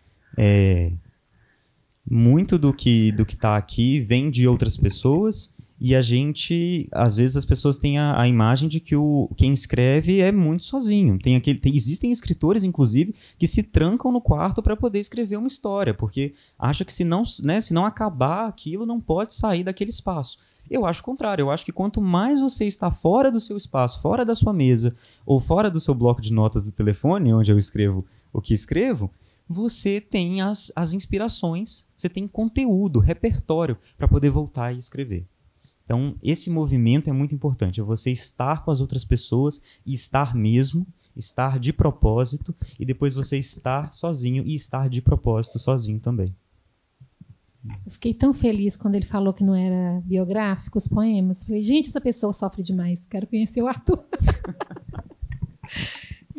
muito do que está aqui vem de outras pessoas. E a gente, às vezes as pessoas têm a imagem de que quem escreve é muito sozinho. Existem escritores, inclusive, que se trancam no quarto para poder escrever uma história, porque acha que se não acabar aquilo, não pode sair daquele espaço. Eu acho o contrário. Eu acho que quanto mais você está fora do seu espaço, fora da sua mesa, ou fora do seu bloco de notas do telefone, onde eu escrevo o que escrevo, você tem as inspirações, você tem conteúdo, repertório para poder voltar e escrever. Então, esse movimento é muito importante, é você estar com as outras pessoas e estar mesmo, estar de propósito, e depois você estar sozinho e estar de propósito sozinho também. Eu fiquei tão feliz quando ele falou que não era biográfico, os poemas. Falei, gente, essa pessoa sofre demais, quero conhecer o Arthur.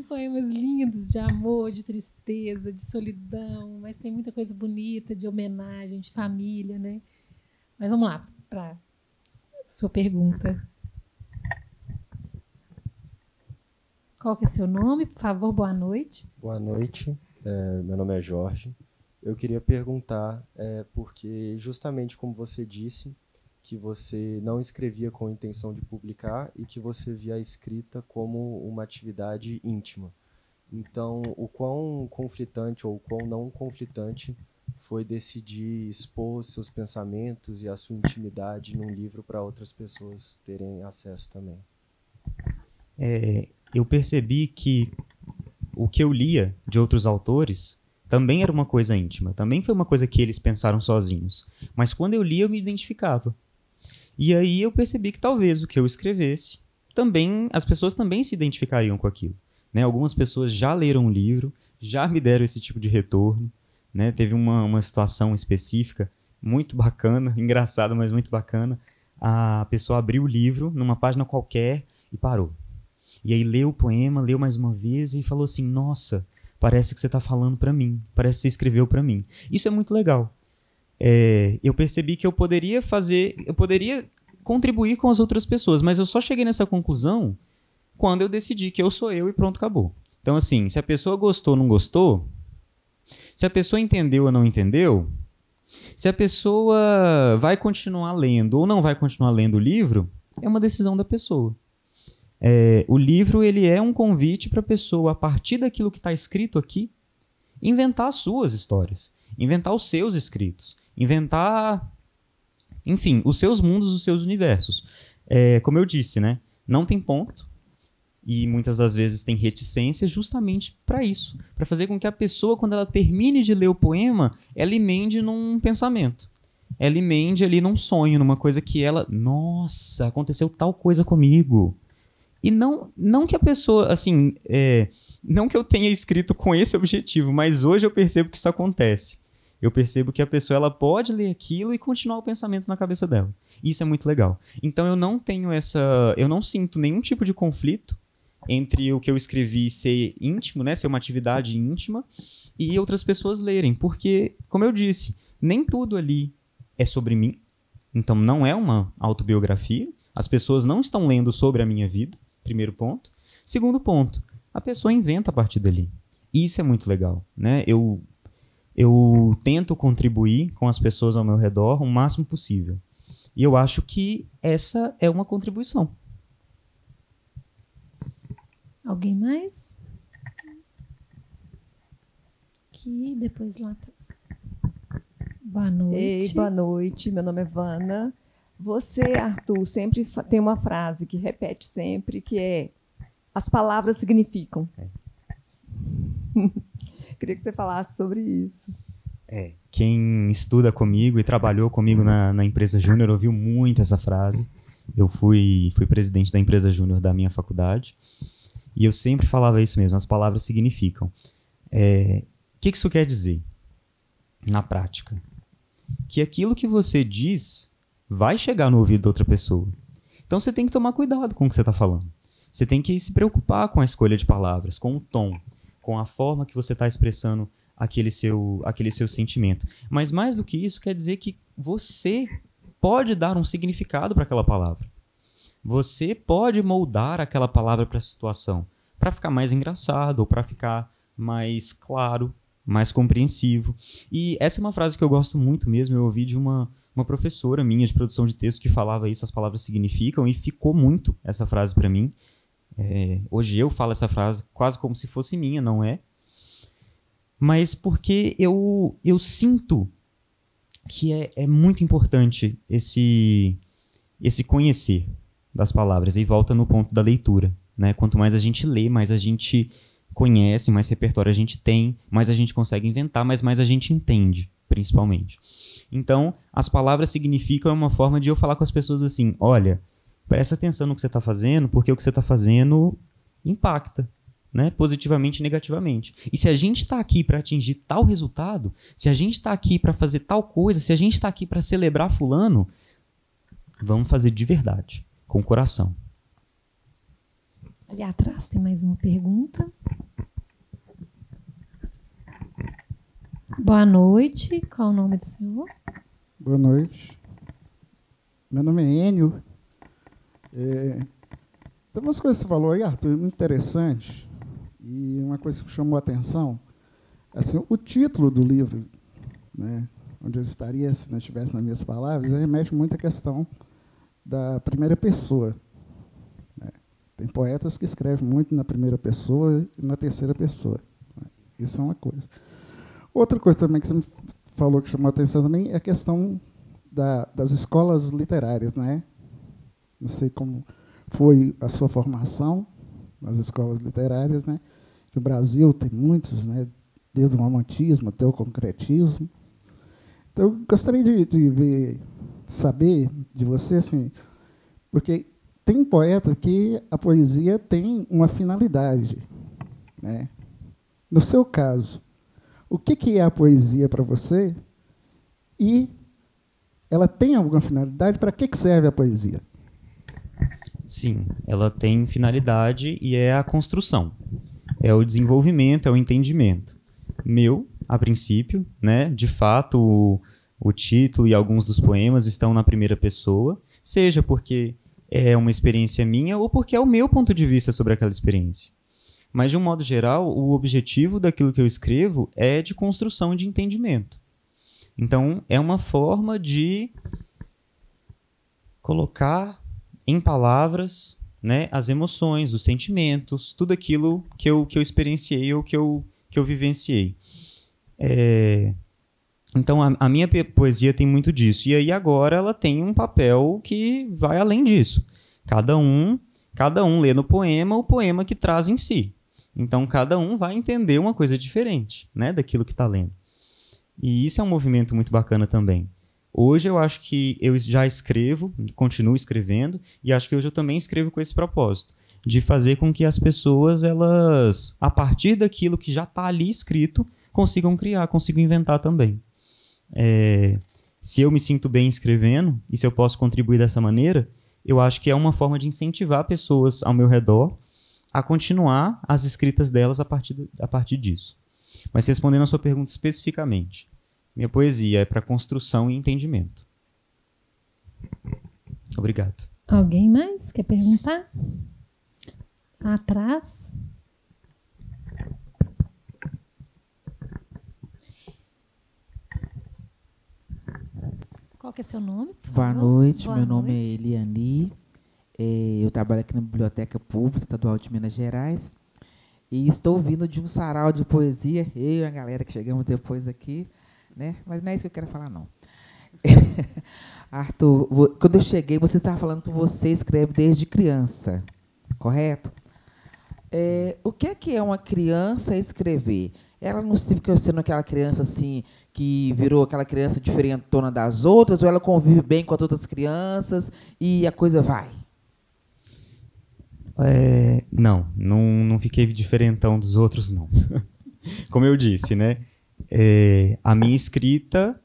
Poemas lindos de amor, de tristeza, de solidão, mas tem muita coisa bonita, de homenagem, de família, né? Mas vamos lá, para sua pergunta. Qual que é seu nome? Por favor, boa noite. Boa noite, meu nome é Jorge. Eu queria perguntar, porque justamente como você disse, que você não escrevia com a intenção de publicar e que você via a escrita como uma atividade íntima. Então, o quão conflitante ou o quão não conflitante foi decidir expor seus pensamentos e a sua intimidade num livro para outras pessoas terem acesso também? Eu percebi que o que eu lia de outros autores também era uma coisa íntima, também foi uma coisa que eles pensaram sozinhos. Mas quando eu lia, eu me identificava. E aí eu percebi que talvez o que eu escrevesse, as pessoas também se identificariam com aquilo. Né? Algumas pessoas já leram o livro, já me deram esse tipo de retorno. Né? Teve uma situação específica, muito bacana, engraçada, mas muito bacana. A pessoa abriu o livro numa página qualquer e parou. E aí leu o poema, leu mais uma vez e falou assim, nossa, parece que você está falando para mim, parece que você escreveu para mim. Isso é muito legal. Eu percebi que eu poderia contribuir com as outras pessoas, mas eu só cheguei nessa conclusão quando eu decidi que eu sou eu e pronto, acabou. Então, assim, se a pessoa gostou ou não gostou, se a pessoa entendeu ou não entendeu, se a pessoa vai continuar lendo ou não vai continuar lendo o livro, é uma decisão da pessoa. O livro ele é um convite para a pessoa, a partir daquilo que está escrito aqui, inventar as suas histórias, inventar os seus escritos, inventar, enfim, os seus mundos, os seus universos. Como eu disse, né? Não tem ponto e muitas das vezes tem reticência justamente para isso, para fazer com que a pessoa, quando ela termine de ler o poema, ela emende num pensamento. Ela emende ali num sonho, numa coisa que ela, nossa, aconteceu tal coisa comigo. E não que a pessoa, assim, não que eu tenha escrito com esse objetivo, mas hoje eu percebo que isso acontece. Eu percebo que a pessoa ela pode ler aquilo e continuar o pensamento na cabeça dela. Isso é muito legal. Então eu não sinto nenhum tipo de conflito entre o que eu escrevi ser íntimo, né, ser uma atividade íntima, e outras pessoas lerem. Porque, como eu disse, nem tudo ali é sobre mim. Então não é uma autobiografia. As pessoas não estão lendo sobre a minha vida. Primeiro ponto. Segundo ponto, a pessoa inventa a partir dali. E isso é muito legal, né? Eu tento contribuir com as pessoas ao meu redor o máximo possível. E eu acho que essa é uma contribuição. Alguém mais? aqui, depois lá atrás. Boa noite. Ei, boa noite. Meu nome é Vana. Você, Arthur, sempre tem uma frase que repete sempre, que é: as palavras significam. Queria que você falasse sobre isso. Quem estuda comigo e trabalhou comigo na empresa Júnior ouviu muito essa frase. Eu fui presidente da empresa Júnior da minha faculdade e eu sempre falava isso mesmo, as palavras significam. O que isso quer dizer na prática? Que aquilo que você diz vai chegar no ouvido da outra pessoa. Então você tem que tomar cuidado com o que você está falando. Você tem que se preocupar com a escolha de palavras, com o tom, com a forma que você está expressando aquele seu sentimento. Mas mais do que isso, quer dizer que você pode dar um significado para aquela palavra. Você pode moldar aquela palavra para a situação, para ficar mais engraçado, ou para ficar mais claro, mais compreensivo. E essa é uma frase que eu gosto muito mesmo. Eu ouvi de uma professora minha de produção de texto que falava isso, as palavras significam, e ficou muito essa frase para mim. Hoje eu falo essa frase quase como se fosse minha, não é? Mas porque eu sinto que é muito importante esse conhecer das palavras. E volta no ponto da leitura, né? Quanto mais a gente lê, mais a gente conhece, mais repertório a gente tem, mais a gente consegue inventar, mas mais a gente entende, principalmente. Então, as palavras significam uma forma de eu falar com as pessoas assim: olha, presta atenção no que você está fazendo, porque o que você está fazendo impacta, né? Positivamente e negativamente. E se a gente está aqui para atingir tal resultado, se a gente está aqui para fazer tal coisa, se a gente está aqui para celebrar fulano, vamos fazer de verdade, com o coração. Ali atrás tem mais uma pergunta. Boa noite. Qual o nome do senhor? Boa noite. Meu nome é Enio. Tem umas coisas que você falou aí, Arthur, muito interessante. E uma coisa que me chamou a atenção, assim, o título do livro, né, onde eu estaria se não estivesse nas minhas palavras, remete muito à questão da primeira pessoa. Né? Tem poetas que escrevem muito na primeira pessoa e na terceira pessoa. Né? Isso é uma coisa. Outra coisa também que você me falou que chamou a atenção também é a questão das escolas literárias, né? Não sei como foi a sua formação nas escolas literárias, né? No Brasil tem muitos, né? Desde o romantismo até o concretismo. Então, eu gostaria de saber de você, assim, porque tem poeta que a poesia tem uma finalidade, né? No seu caso, o que é a poesia para você? E ela tem alguma finalidade? Para que serve a poesia? Sim, ela tem finalidade e é a construção. É o desenvolvimento, é o entendimento. Meu, a princípio, né? De fato, o título e alguns dos poemas estão na primeira pessoa, seja porque é uma experiência minha ou porque é o meu ponto de vista sobre aquela experiência. Mas, de um modo geral, o objetivo daquilo que eu escrevo é de construção de entendimento. Então, é uma forma de colocar em palavras, né, as emoções, os sentimentos, tudo aquilo que eu experienciei ou que eu vivenciei. Então, a minha poesia tem muito disso. E aí, agora, ela tem um papel que vai além disso. Cada um lê no poema o poema que traz em si. Então, cada um vai entender uma coisa diferente, né, daquilo que está lendo. E isso é um movimento muito bacana também. Hoje eu acho que eu já escrevo, continuo escrevendo, e acho que hoje eu também escrevo com esse propósito, de fazer com que as pessoas, elas, a partir daquilo que já está ali escrito, consigam criar, consigam inventar também. Se eu me sinto bem escrevendo, e se eu posso contribuir dessa maneira, eu acho que é uma forma de incentivar pessoas ao meu redor a continuar as escritas delas a partir disso. Mas respondendo a sua pergunta especificamente, minha poesia é para construção e entendimento. Obrigado. Alguém mais quer perguntar? Atrás. Qual que é seu nome? Boa noite, Boa meu nome noite. é Eliani. Eu trabalho aqui na Biblioteca Pública Estadual de Minas Gerais. E estou vindo de um sarau de poesia, eu e a galera que chegamos depois aqui, né? Mas não é isso que eu quero falar, não. Arthur, quando eu cheguei, você estava falando que você escreve desde criança, correto? O que é uma criança escrever? Ela não se fica sendo aquela criança assim, que virou aquela criança diferentona das outras, ou ela convive bem com as outras crianças e a coisa vai? Não fiquei diferentão dos outros, não. Como eu disse, né? A minha escrita,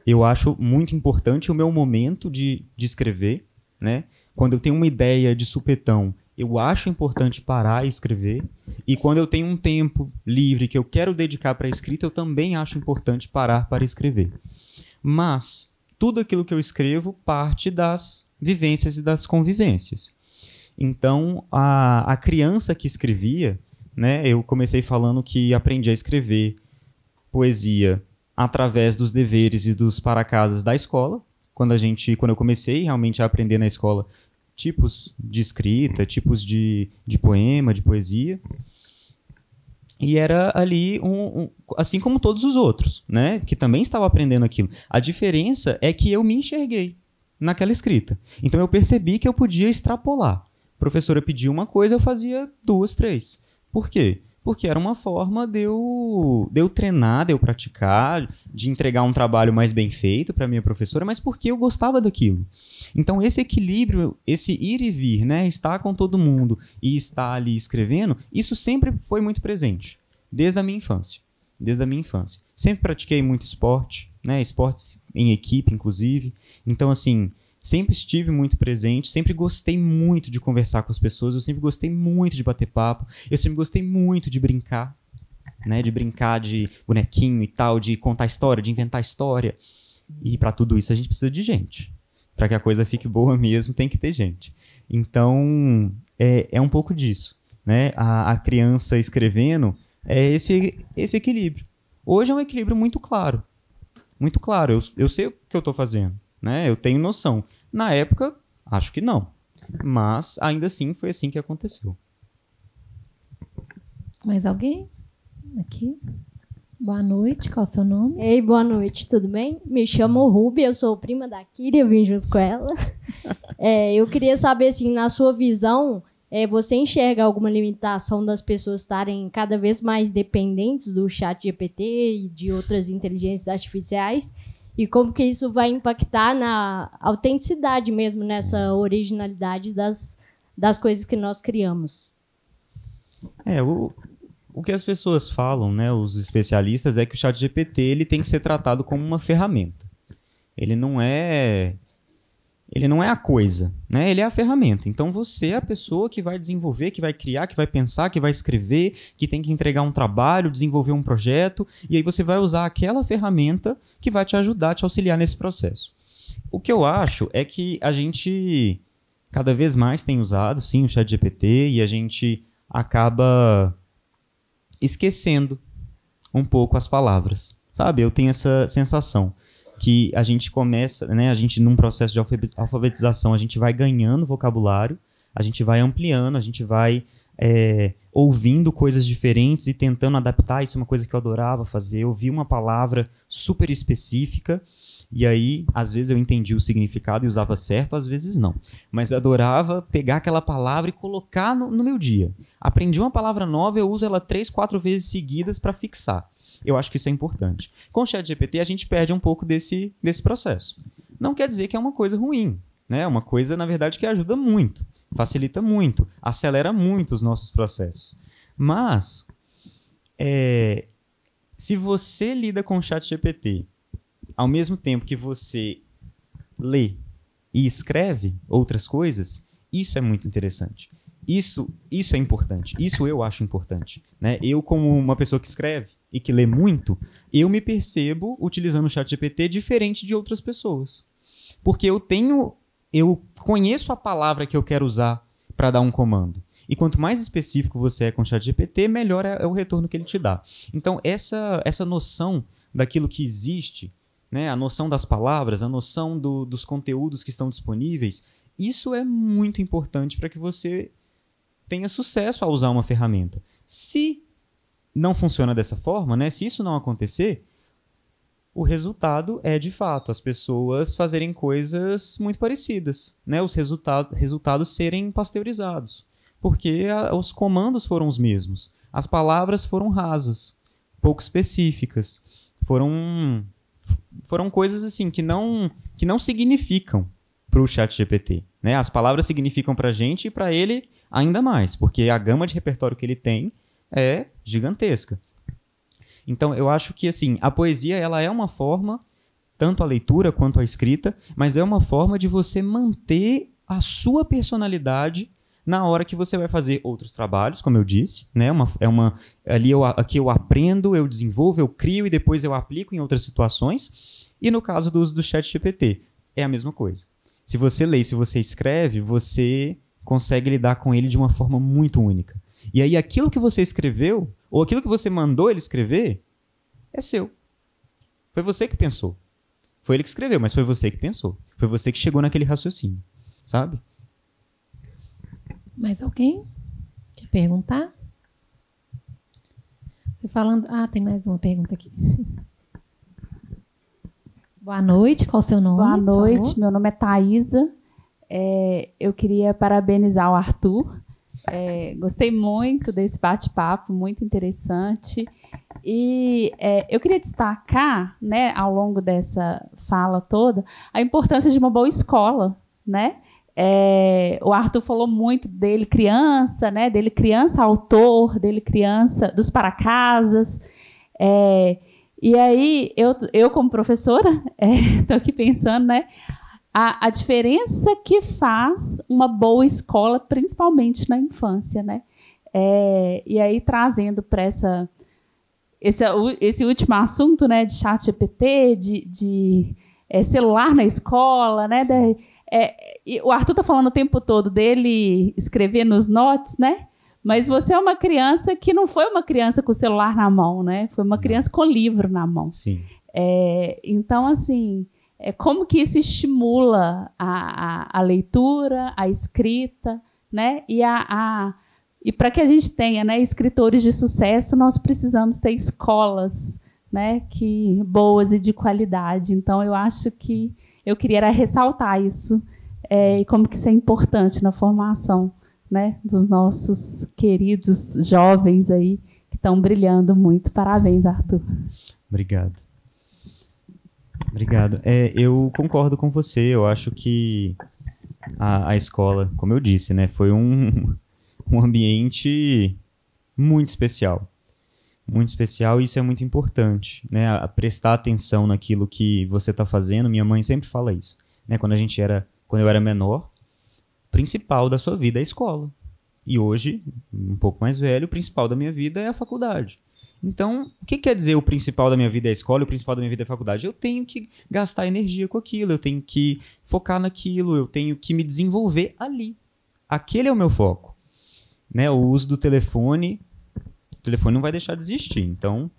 eu acho muito importante o meu momento de escrever, né? Quando eu tenho uma ideia de supetão, eu acho importante parar e escrever. E quando eu tenho um tempo livre que eu quero dedicar para a escrita, eu também acho importante parar para escrever. Mas tudo aquilo que eu escrevo parte das vivências e das convivências. Então, a criança que escrevia, né, eu comecei falando que aprendi a escrever poesia através dos deveres e dos para-casas da escola. Quando eu comecei realmente a aprender na escola tipos de escrita, tipos de poema, de poesia. E era ali, assim como todos os outros, né, que também estavam aprendendo aquilo. A diferença é que eu me enxerguei naquela escrita. Então eu percebi que eu podia extrapolar. A professora pedia uma coisa, eu fazia 2, 3. Por quê? Porque era uma forma de eu treinar, de eu praticar, de entregar um trabalho mais bem feito para a minha professora, mas porque eu gostava daquilo. Então, esse equilíbrio, esse ir e vir, né, estar com todo mundo e estar ali escrevendo, isso sempre foi muito presente, desde a minha infância. Desde a minha infância. Sempre pratiquei muito esporte, né, esportes em equipe, inclusive. Então, assim, sempre estive muito presente, sempre gostei muito de conversar com as pessoas, eu sempre gostei muito de bater papo, eu sempre gostei muito de brincar, né, de brincar de bonequinho e tal, de contar história, de inventar história. E para tudo isso a gente precisa de gente. Para que a coisa fique boa mesmo, tem que ter gente. Então, é um pouco disso, né? A criança escrevendo é esse equilíbrio. Hoje é um equilíbrio muito claro. Muito claro, eu sei o que eu estou fazendo, né? Eu tenho noção. Na época, acho que não. Mas, ainda assim, foi assim que aconteceu. Mais alguém? Aqui? Boa noite, qual é o seu nome? Ei, boa noite, tudo bem? Me chamo Ruby, eu sou prima da Kira, eu vim junto com ela. Eu queria saber, assim, na sua visão, você enxerga alguma limitação das pessoas estarem cada vez mais dependentes do ChatGPT e de outras inteligências artificiais? E como que isso vai impactar na autenticidade mesmo, nessa originalidade das coisas que nós criamos? O que as pessoas falam, né, os especialistas, é que o ChatGPT ele tem que ser tratado como uma ferramenta. Ele não é a coisa, né? Ele é a ferramenta. Então você é a pessoa que vai desenvolver, que vai criar, que vai pensar, que vai escrever, que tem que entregar um trabalho, desenvolver um projeto, e aí você vai usar aquela ferramenta que vai te ajudar, te auxiliar nesse processo. O que eu acho é que a gente cada vez mais tem usado, sim, o ChatGPT, e a gente acaba esquecendo um pouco as palavras, sabe? Eu tenho essa sensação que a gente começa, né, a gente num processo de alfabetização, a gente vai ganhando vocabulário, a gente vai ampliando, a gente vai ouvindo coisas diferentes e tentando adaptar. Isso é uma coisa que eu adorava fazer. Eu vi uma palavra super específica e aí, às vezes eu entendi o significado e usava certo, às vezes não. Mas eu adorava pegar aquela palavra e colocar no meu dia. Aprendi uma palavra nova, eu uso ela 3, 4 vezes seguidas para fixar. Eu acho que isso é importante. Com o ChatGPT, a gente perde um pouco desse processo. Não quer dizer que é uma coisa ruim, né? É uma coisa, na verdade, que ajuda muito, facilita muito, acelera muito os nossos processos. Mas, se você lida com o ChatGPT ao mesmo tempo que você lê e escreve outras coisas, isso é muito interessante. Isso é importante. Isso eu acho importante, né? Eu, como uma pessoa que escreve e que lê muito, eu me percebo utilizando o ChatGPT diferente de outras pessoas. Porque eu conheço a palavra que eu quero usar para dar um comando. E quanto mais específico você é com o ChatGPT, melhor é o retorno que ele te dá. Então, essa noção daquilo que existe, né, a noção das palavras, a noção dos conteúdos que estão disponíveis, isso é muito importante para que você tenha sucesso a usar uma ferramenta. Se não funciona dessa forma, né? Se isso não acontecer, o resultado é, de fato, as pessoas fazerem coisas muito parecidas, né? Os resultados serem pasteurizados, porque os comandos foram os mesmos. As palavras foram rasas, pouco específicas. Foram coisas assim que não significam para o ChatGPT, né? As palavras significam para a gente e para ele ainda mais, porque a gama de repertório que ele tem é gigantesca. Então, eu acho que assim, a poesia ela é uma forma, tanto a leitura quanto a escrita, mas é uma forma de você manter a sua personalidade na hora que você vai fazer outros trabalhos, como eu disse, né? Aqui eu aprendo, eu desenvolvo, eu crio e depois eu aplico em outras situações. E no caso do uso do ChatGPT, é a mesma coisa. Se você lê, se você escreve, você consegue lidar com ele de uma forma muito única. E aí aquilo que você escreveu, ou aquilo que você mandou ele escrever, é seu. Foi você que pensou. Foi ele que escreveu, mas foi você que pensou. Foi você que chegou naquele raciocínio, sabe? Mais alguém quer perguntar? Você falando... tem mais uma pergunta aqui. Boa noite, qual o seu nome? Boa noite, meu nome é Thaisa. Eu queria parabenizar o Arthur. Gostei muito desse bate-papo, muito interessante. E eu queria destacar, né, ao longo dessa fala toda, a importância de uma boa escola, né? O Arthur falou muito dele criança, né? Dele criança autor, dele criança dos para-casas. E aí, eu como professora, estou aqui pensando, né? A diferença que faz uma boa escola, principalmente na infância, né? E aí, trazendo para esse último assunto, né, de ChatGPT, de celular na escola, né? O Arthur está falando o tempo todo dele escrever nos notes, né? Mas você é uma criança que não foi uma criança com o celular na mão, né? Foi uma criança com o livro na mão. Sim. Então, assim... como que isso estimula a leitura, a escrita, né? E para que a gente tenha, né, escritores de sucesso, nós precisamos ter escolas, né, boas e de qualidade. Então, eu acho que eu queria ressaltar isso, e como que isso é importante na formação, né, dos nossos queridos jovens aí, que estão brilhando muito. Parabéns, Arthur. Obrigado. Eu concordo com você. Eu acho que a escola, como eu disse, né, foi um ambiente muito especial. Muito especial, e isso é muito importante, né? Prestar atenção naquilo que você está fazendo. Minha mãe sempre fala isso, né? Quando eu era menor, o principal da sua vida é a escola. E hoje, um pouco mais velho, o principal da minha vida é a faculdade. Então, o que quer dizer o principal da minha vida é a escola e o principal da minha vida é a faculdade? Eu tenho que gastar energia com aquilo, eu tenho que focar naquilo, eu tenho que me desenvolver ali. Aquele é o meu foco. Né? O uso do telefone, o telefone não vai deixar de existir, então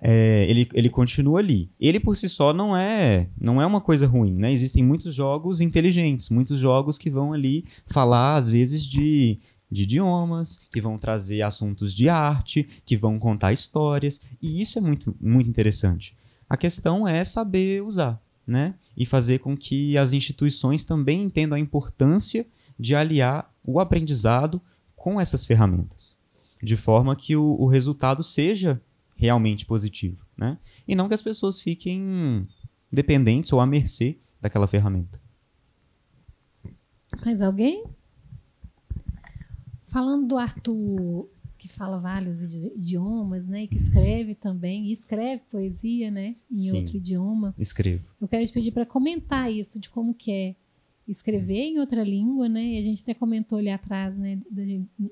ele continua ali. Ele por si só não é uma coisa ruim, né? Existem muitos jogos inteligentes, muitos jogos que vão ali falar, às vezes, de idiomas, que vão trazer assuntos de arte, que vão contar histórias, e isso é muito, muito interessante. A questão é saber usar, né? E fazer com que as instituições também entendam a importância de aliar o aprendizado com essas ferramentas, de forma que o resultado seja realmente positivo, né? E não que as pessoas fiquem dependentes ou à mercê daquela ferramenta. Mais alguém? Falando do Arthur, que fala vários idiomas, né, e que escreve também, e escreve poesia, né, em outro idioma. Escrevo. Eu quero te pedir para comentar isso, de como que é escrever em outra língua, né, e a gente até comentou ali atrás, né,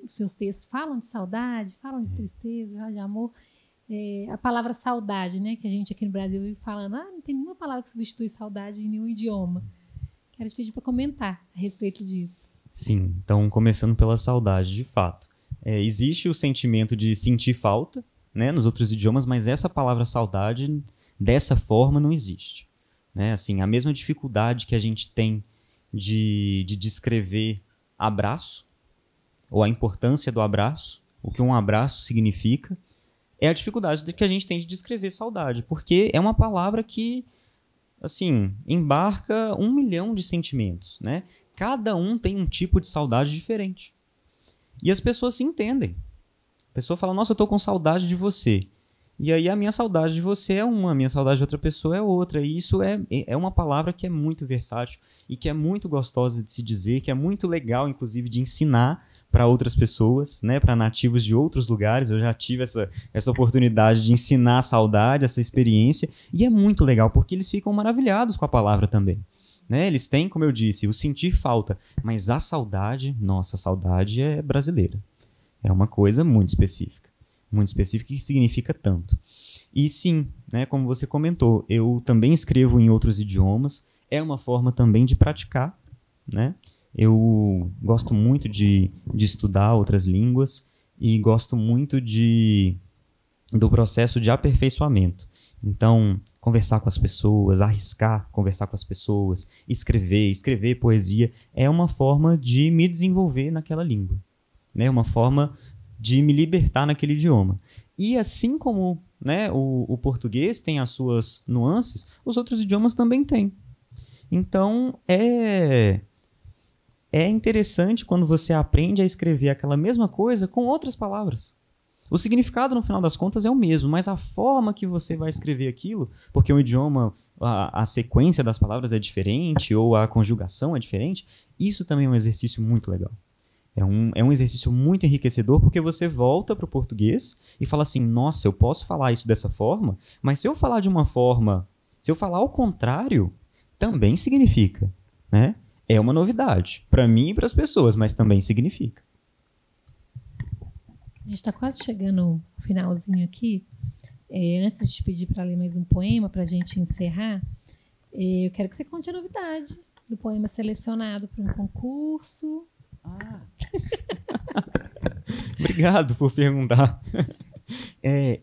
os seus textos falam de saudade, falam de tristeza, falam de amor. A palavra saudade, né, que a gente aqui no Brasil vive falando, não tem nenhuma palavra que substitui saudade em nenhum idioma. Quero te pedir para comentar a respeito disso. Sim, então começando pela saudade, de fato. Existe o sentimento de sentir falta, né, nos outros idiomas, mas essa palavra saudade, dessa forma, não existe. Né? Assim, a mesma dificuldade que a gente tem de descrever abraço, ou a importância do abraço, o que um abraço significa, é a dificuldade que a gente tem de descrever saudade, porque é uma palavra que, assim, embarca 1 milhão de sentimentos, né? Cada um tem um tipo de saudade diferente. E as pessoas se entendem. A pessoa fala, nossa, eu tô com saudade de você. E aí a minha saudade de você é uma, a minha saudade de outra pessoa é outra. E isso é uma palavra que é muito versátil e que é muito gostosa de se dizer, que é muito legal, inclusive, de ensinar para outras pessoas, né, para nativos de outros lugares. Eu já tive essa oportunidade de ensinar a saudade, essa experiência, e é muito legal, porque eles ficam maravilhados com a palavra também. Né? Eles têm, como eu disse, o sentir falta, mas a saudade, nossa, a saudade é brasileira. É uma coisa muito específica que significa tanto. E sim, né, como você comentou, eu também escrevo em outros idiomas, é uma forma também de praticar, né? Eu gosto muito de estudar outras línguas e gosto muito do processo de aperfeiçoamento. Então, conversar com as pessoas, arriscar conversar com as pessoas, escrever poesia, é uma forma de me desenvolver naquela língua. Né? Uma forma de me libertar naquele idioma. E assim como, né, o português tem as suas nuances, os outros idiomas também têm. Então, é interessante quando você aprende a escrever aquela mesma coisa com outras palavras. O significado, no final das contas, é o mesmo, mas a forma que você vai escrever aquilo, porque o idioma, a sequência das palavras é diferente, ou a conjugação é diferente, isso também é um exercício muito legal. É um exercício muito enriquecedor, porque você volta para o português e fala assim, nossa, eu posso falar isso dessa forma, mas se eu falar de uma forma, se eu falar ao contrário, também significa, né? É uma novidade, para mim e para as pessoas, mas também significa. A gente está quase chegando no finalzinho aqui. Antes de te pedir para ler mais um poema, para a gente encerrar, eu quero que você conte a novidade do poema selecionado para um concurso. Obrigado por perguntar.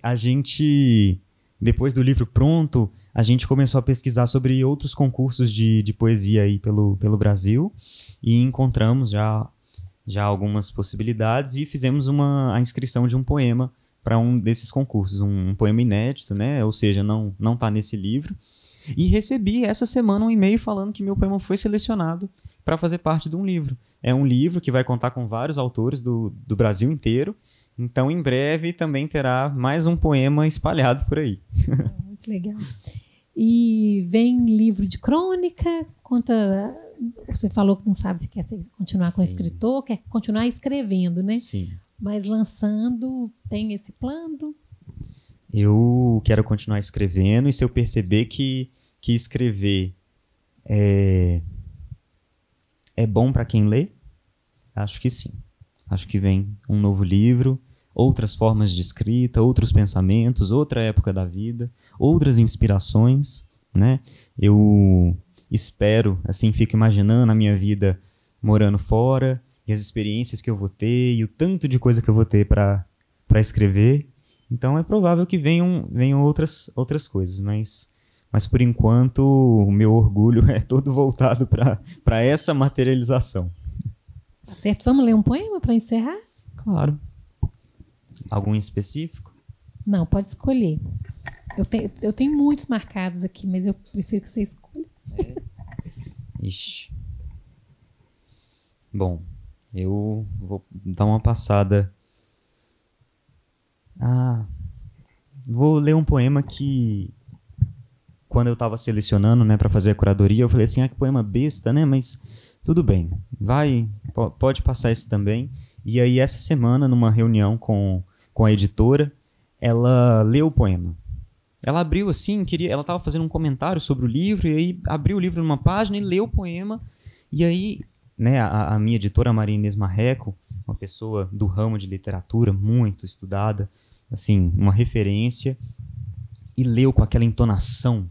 A gente, depois do livro pronto, a gente começou a pesquisar sobre outros concursos de poesia aí pelo Brasil e encontramos já algumas possibilidades e fizemos a inscrição de um poema para um desses concursos, um poema inédito, né? Ou seja, não está nesse livro. E recebi essa semana um e-mail falando que meu poema foi selecionado para fazer parte de um livro. É um livro que vai contar com vários autores do Brasil inteiro. Então, em breve, também terá mais um poema espalhado por aí. Muito legal. E vem livro de crônica, conta... Você falou que não sabe se quer continuar com o escritor, quer continuar escrevendo, né? Sim. Mas lançando, tem esse plano? Eu quero continuar escrevendo, e se eu perceber que escrever é bom para quem lê, acho que sim. Acho que vem um novo livro, outras formas de escrita, outros pensamentos, outra época da vida, outras inspirações, né? Eu espero, assim, fico imaginando a minha vida morando fora, e as experiências que eu vou ter, e o tanto de coisa que eu vou ter para escrever. Então é provável que venham outras coisas, mas por enquanto o meu orgulho é todo voltado para essa materialização. Tá certo, vamos ler um poema para encerrar? Claro. Algum específico? Não, pode escolher. Eu tenho muitos marcados aqui, mas eu prefiro que você escolha. Ixi. Bom, eu vou dar uma passada. Vou ler um poema que, quando eu estava selecionando, né, para fazer a curadoria, eu falei assim, que poema besta, né? Mas tudo bem, pode passar esse também. E aí, essa semana, numa reunião com a editora, ela leu o poema. Ela abriu assim, ela estava fazendo um comentário sobre o livro, e aí abriu o livro numa página e leu o poema. E aí, né, a minha editora, Maria Inês Marreco, uma pessoa do ramo de literatura, muito estudada, assim, uma referência, e leu com aquela entonação,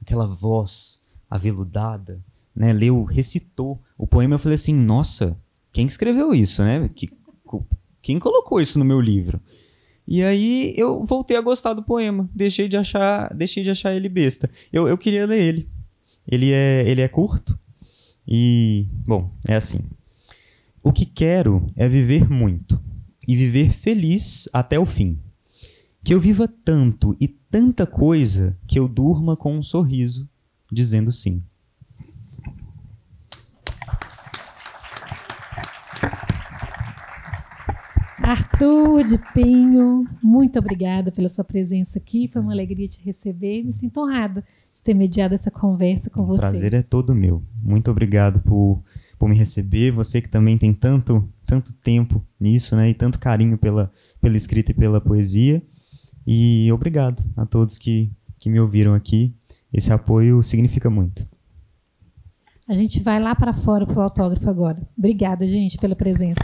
aquela voz aveludada, né, recitou o poema. Eu falei assim, nossa, quem escreveu isso, né? Quem colocou isso no meu livro? E aí eu voltei a gostar do poema, deixei de achar ele besta. Eu queria ler ele. Ele é curto e, bom, é assim. O que quero é viver muito, e viver feliz até o fim. Que eu viva tanto e tanta coisa que eu durma com um sorriso, dizendo sim. Arthur de Pinho, muito obrigada pela sua presença aqui. Foi uma alegria te receber. Me sinto honrada de ter mediado essa conversa com você. O prazer é todo meu. Muito obrigado por me receber. Você que também tem tanto tempo nisso, né? E tanto carinho pela escrita e pela poesia. E obrigado a todos que me ouviram aqui. Esse apoio significa muito. A gente vai lá para fora para o autógrafo agora. Obrigada, gente, pela presença.